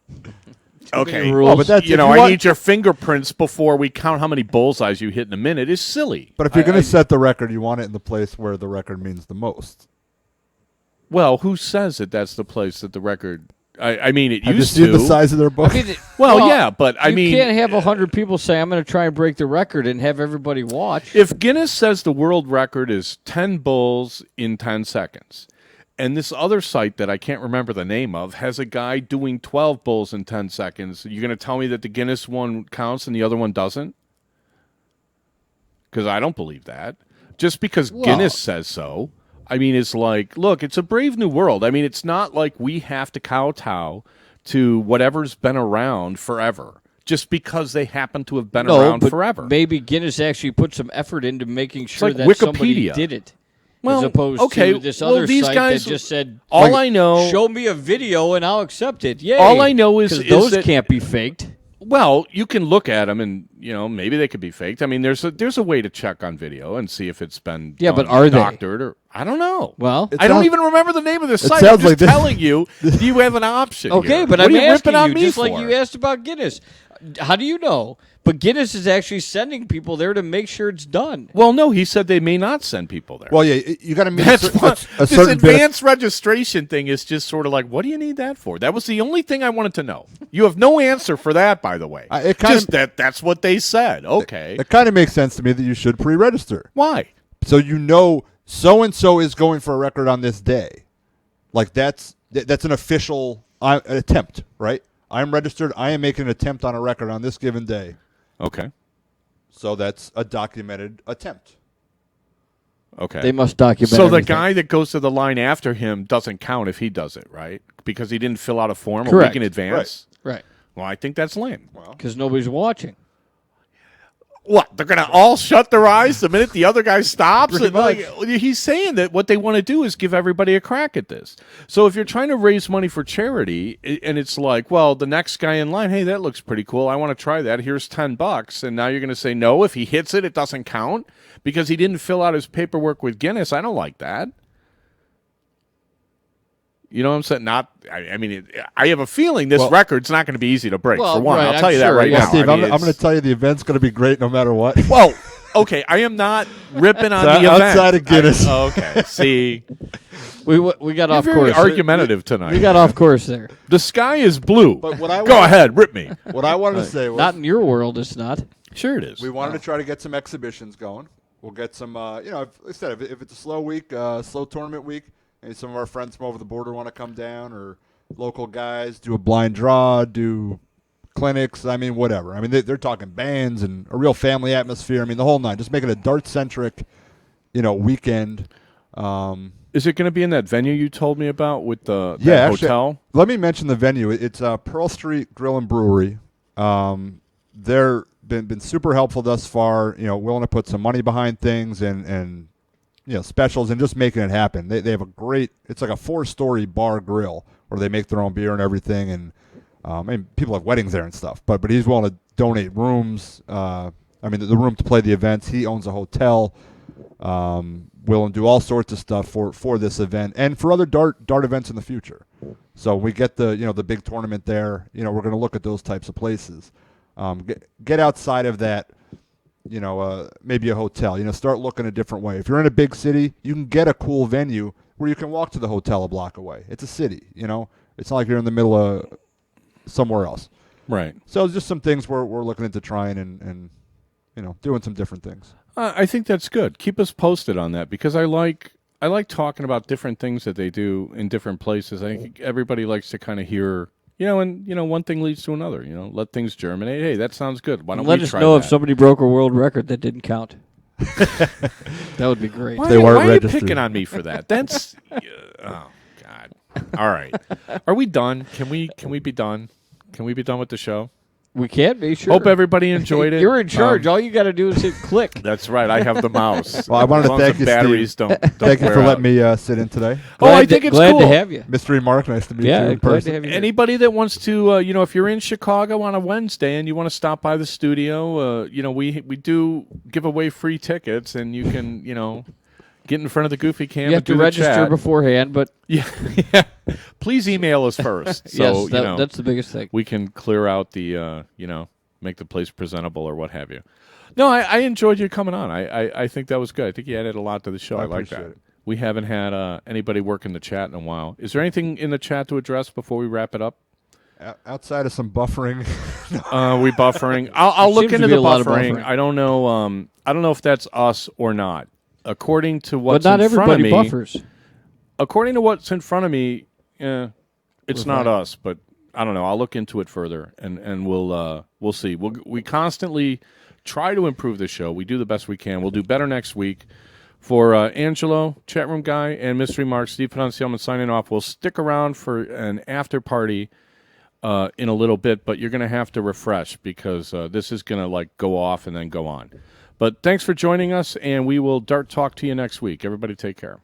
Speaker 2: okay,
Speaker 3: rules.
Speaker 4: Oh, but that's
Speaker 2: you
Speaker 4: if
Speaker 2: know,
Speaker 4: you
Speaker 2: I
Speaker 4: want-
Speaker 2: need your fingerprints before we count how many bullseyes you hit in a minute. Is silly.
Speaker 4: But if you're going to set the record, you want it in the place where the record means the most.
Speaker 2: Well, who says that that's the place that the record? I mean, it
Speaker 4: Have you
Speaker 2: used
Speaker 4: seen
Speaker 2: to.
Speaker 4: the size of their book?
Speaker 2: Well, yeah, but I
Speaker 3: you
Speaker 2: mean,
Speaker 3: can't have 100 people say, I'm going to try and break the record and have everybody watch.
Speaker 2: if Guinness says the world record is 10 bulls in 10 seconds, and this other site that I can't remember the name of has a guy doing 12 bulls in 10 seconds, you're going to tell me that the Guinness one counts and the other one doesn't? Because I don't believe that. Just because Guinness says so. I mean, it's like, look, it's a brave new world. I mean, it's not like we have to kowtow to whatever's been around forever just because they happen to have been around
Speaker 3: but
Speaker 2: forever.
Speaker 3: Maybe Guinness actually put some effort into making sure
Speaker 2: like
Speaker 3: that somebody
Speaker 2: Wikipedia.
Speaker 3: did it.
Speaker 2: Well,
Speaker 3: as opposed
Speaker 2: okay,
Speaker 3: to this
Speaker 2: well,
Speaker 3: other
Speaker 2: these
Speaker 3: site
Speaker 2: guys-
Speaker 3: that just said,
Speaker 2: all I know-
Speaker 3: show me a video and I'll accept it. Yay.
Speaker 2: All I know is
Speaker 3: 'Cause
Speaker 2: is
Speaker 3: those
Speaker 2: that-
Speaker 3: can't be faked.
Speaker 2: Well, you can look at them and, maybe they could be faked. I mean, there's a way to check on video and see if it's been
Speaker 3: Yeah, but
Speaker 2: done,
Speaker 3: are they?
Speaker 2: doctored or I don't know.
Speaker 3: Well,
Speaker 4: It
Speaker 2: I don't
Speaker 4: sounds-
Speaker 2: even remember the name of the site.
Speaker 4: sounds
Speaker 2: I'm just
Speaker 4: like this-
Speaker 2: telling you you have an option
Speaker 3: okay,
Speaker 2: here.
Speaker 3: but
Speaker 2: What
Speaker 3: I'm
Speaker 2: are you
Speaker 3: asking
Speaker 2: ripping on
Speaker 3: you,
Speaker 2: me
Speaker 3: just
Speaker 2: for?
Speaker 3: like you asked about Guinness. How do you know? But Guinness is actually sending people there to make sure it's done.
Speaker 2: Well, no, he said they may not send people there.
Speaker 4: Well, yeah, you got to meet
Speaker 2: That's what,
Speaker 4: a
Speaker 2: this
Speaker 4: certain bit.
Speaker 2: advanced registration thing is just sort of like, what do you need that for? That was the only thing I wanted to know. You have no answer for that, by the way.
Speaker 4: It kinda-
Speaker 2: just that's what they said. Okay.
Speaker 4: It kind of makes sense to me that you should pre-register.
Speaker 2: Why?
Speaker 4: So you know so-and-so is going for a record on this day. Like that's an official attempt, right? I'm registered. I am making an attempt on a record on this given day.
Speaker 2: Okay.
Speaker 4: So that's a documented attempt.
Speaker 2: Okay.
Speaker 3: They must document
Speaker 2: So the
Speaker 3: everything.
Speaker 2: guy that goes to the line after him doesn't count if he does it, right? Because he didn't fill out a form a
Speaker 3: Correct.
Speaker 2: week in advance.
Speaker 3: Right.
Speaker 2: Well, I think that's lame.
Speaker 3: Because nobody's watching.
Speaker 2: What? They're going to all shut their eyes the minute the other guy stops?
Speaker 3: Pretty much.
Speaker 2: He's saying that what they want to do is give everybody a crack at this. So if you're trying to raise money for charity, and it's like, well, the next guy in line, hey, that looks pretty cool. I want to try that. Here's $10. And now you're going to say, no, if he hits it, it doesn't count because he didn't fill out his paperwork with Guinness. I don't like that. You know what I'm saying? I have a feeling this record's not going to be easy to break, for one.
Speaker 3: right,
Speaker 2: I'll tell
Speaker 3: I'm
Speaker 2: you that
Speaker 3: sure,
Speaker 2: right
Speaker 3: yeah.
Speaker 2: now.
Speaker 4: Steve, I'm
Speaker 2: it's-
Speaker 4: going to tell you the event's going to be great no matter what.
Speaker 2: Well, okay, I am not ripping on the event.
Speaker 4: Outside of Guinness.
Speaker 2: Okay, see,
Speaker 3: We got
Speaker 2: you're
Speaker 3: off
Speaker 2: very
Speaker 3: course.
Speaker 2: argumentative tonight.
Speaker 3: We got off course there.
Speaker 2: The sky is blue.
Speaker 4: But what I
Speaker 2: Go
Speaker 4: want-
Speaker 2: ahead, rip me.
Speaker 4: What I wanted to say was
Speaker 3: Not in your world, it's not.
Speaker 2: Sure it is.
Speaker 4: we wanted to try to get some exhibitions going. We'll get some, if, like I said, if it's a slow week, slow tournament week, maybe some of our friends from over the border want to come down, or local guys do a blind draw, do clinics. I mean, whatever. I mean, they're talking bands and a real family atmosphere. I mean, the whole nine. Just make it a dart-centric, weekend.
Speaker 2: Is it going to be in that venue you told me about with the
Speaker 4: Actually,
Speaker 2: hotel?
Speaker 4: let me mention the venue. It's Pearl Street Grill and Brewery. They're been super helpful thus far. Willing to put some money behind things and specials and just making it happen. They have a great. It's like a 4-story bar grill where they make their own beer and everything. And people have weddings there and stuff. But he's willing to donate rooms. The room to play the events. He owns a hotel. Willing to do all sorts of stuff for this event and for other dart events in the future. So we get the big tournament there. We're going to look at those types of places. Get outside of that. Maybe a hotel. Start looking a different way. If you're in a big city, you can get a cool venue where you can walk to the hotel a block away. It's a city. It's not like you're in the middle of somewhere else.
Speaker 2: Right.
Speaker 4: So it's just some things we're looking into trying and doing some different things.
Speaker 2: I think that's good. Keep us posted on that because I like talking about different things that they do in different places. I think everybody likes to kind of hear, one thing leads to another. Let things germinate. Hey, that sounds good. Why don't
Speaker 3: Let
Speaker 2: we
Speaker 3: us
Speaker 2: try
Speaker 3: know
Speaker 2: that?
Speaker 3: if somebody broke a world record that didn't count. That would be great.
Speaker 2: Why,
Speaker 4: They weren't
Speaker 2: why are you
Speaker 4: registered.
Speaker 2: picking on me for that? That's oh God. All right. Are we done? Can we be done? Can we be done with the show?
Speaker 3: We can be, sure.
Speaker 2: Hope everybody enjoyed it.
Speaker 3: You're in charge. All you got to do is hit click.
Speaker 2: That's right. I have the mouse.
Speaker 4: Well, I wanted
Speaker 2: As
Speaker 4: to
Speaker 2: long as
Speaker 4: thank
Speaker 2: the
Speaker 4: you,
Speaker 2: batteries
Speaker 4: Steve.
Speaker 2: don't
Speaker 4: Thank you
Speaker 2: wear
Speaker 4: for
Speaker 2: out.
Speaker 4: letting me sit in today.
Speaker 2: Oh, I think it's
Speaker 3: glad
Speaker 2: cool.
Speaker 3: to have you.
Speaker 4: Mystery Mark, nice to meet you
Speaker 3: Yeah,
Speaker 4: in
Speaker 3: glad
Speaker 4: person.
Speaker 3: to have you. here.
Speaker 2: Anybody that wants to, if you're in Chicago on a Wednesday and you want to stop by the studio, we do give away free tickets, and you can, get in front of the Goofy Cam.
Speaker 3: You have
Speaker 2: and do
Speaker 3: to
Speaker 2: the
Speaker 3: register
Speaker 2: chat.
Speaker 3: beforehand, but
Speaker 2: Yeah. Please email us first, so
Speaker 3: yes, that's the biggest thing.
Speaker 2: we can clear out the, make the place presentable or what have you. No, I enjoyed you coming on. I think that was good. I think you added a lot to the show.
Speaker 4: I
Speaker 2: I like
Speaker 4: appreciate
Speaker 2: that.
Speaker 4: it.
Speaker 2: We haven't had anybody work in the chat in a while. Is there anything in the chat to address before we wrap it up?
Speaker 4: Outside of some buffering,
Speaker 2: We buffering. I'll
Speaker 3: There
Speaker 2: look
Speaker 3: seems to
Speaker 2: into
Speaker 3: be
Speaker 2: the
Speaker 3: a lot of
Speaker 2: buffering.
Speaker 3: buffering.
Speaker 2: I don't know. I don't know if that's us or not. According to what's
Speaker 3: But not
Speaker 2: in front of
Speaker 3: everybody
Speaker 2: me,
Speaker 3: buffers.
Speaker 2: according to what's in front of me, it's not us. But I don't know. I'll look into it further, and we'll see. We constantly try to improve the show. We do the best we can. We'll do better next week. For Angelo, chat room guy, and Mystery Mark, Steve Penancielman signing off. We'll stick around for an after party in a little bit, but you're going to have to refresh because this is going to go off and then go on. But thanks for joining us, and we will dart talk to you next week. Everybody take care.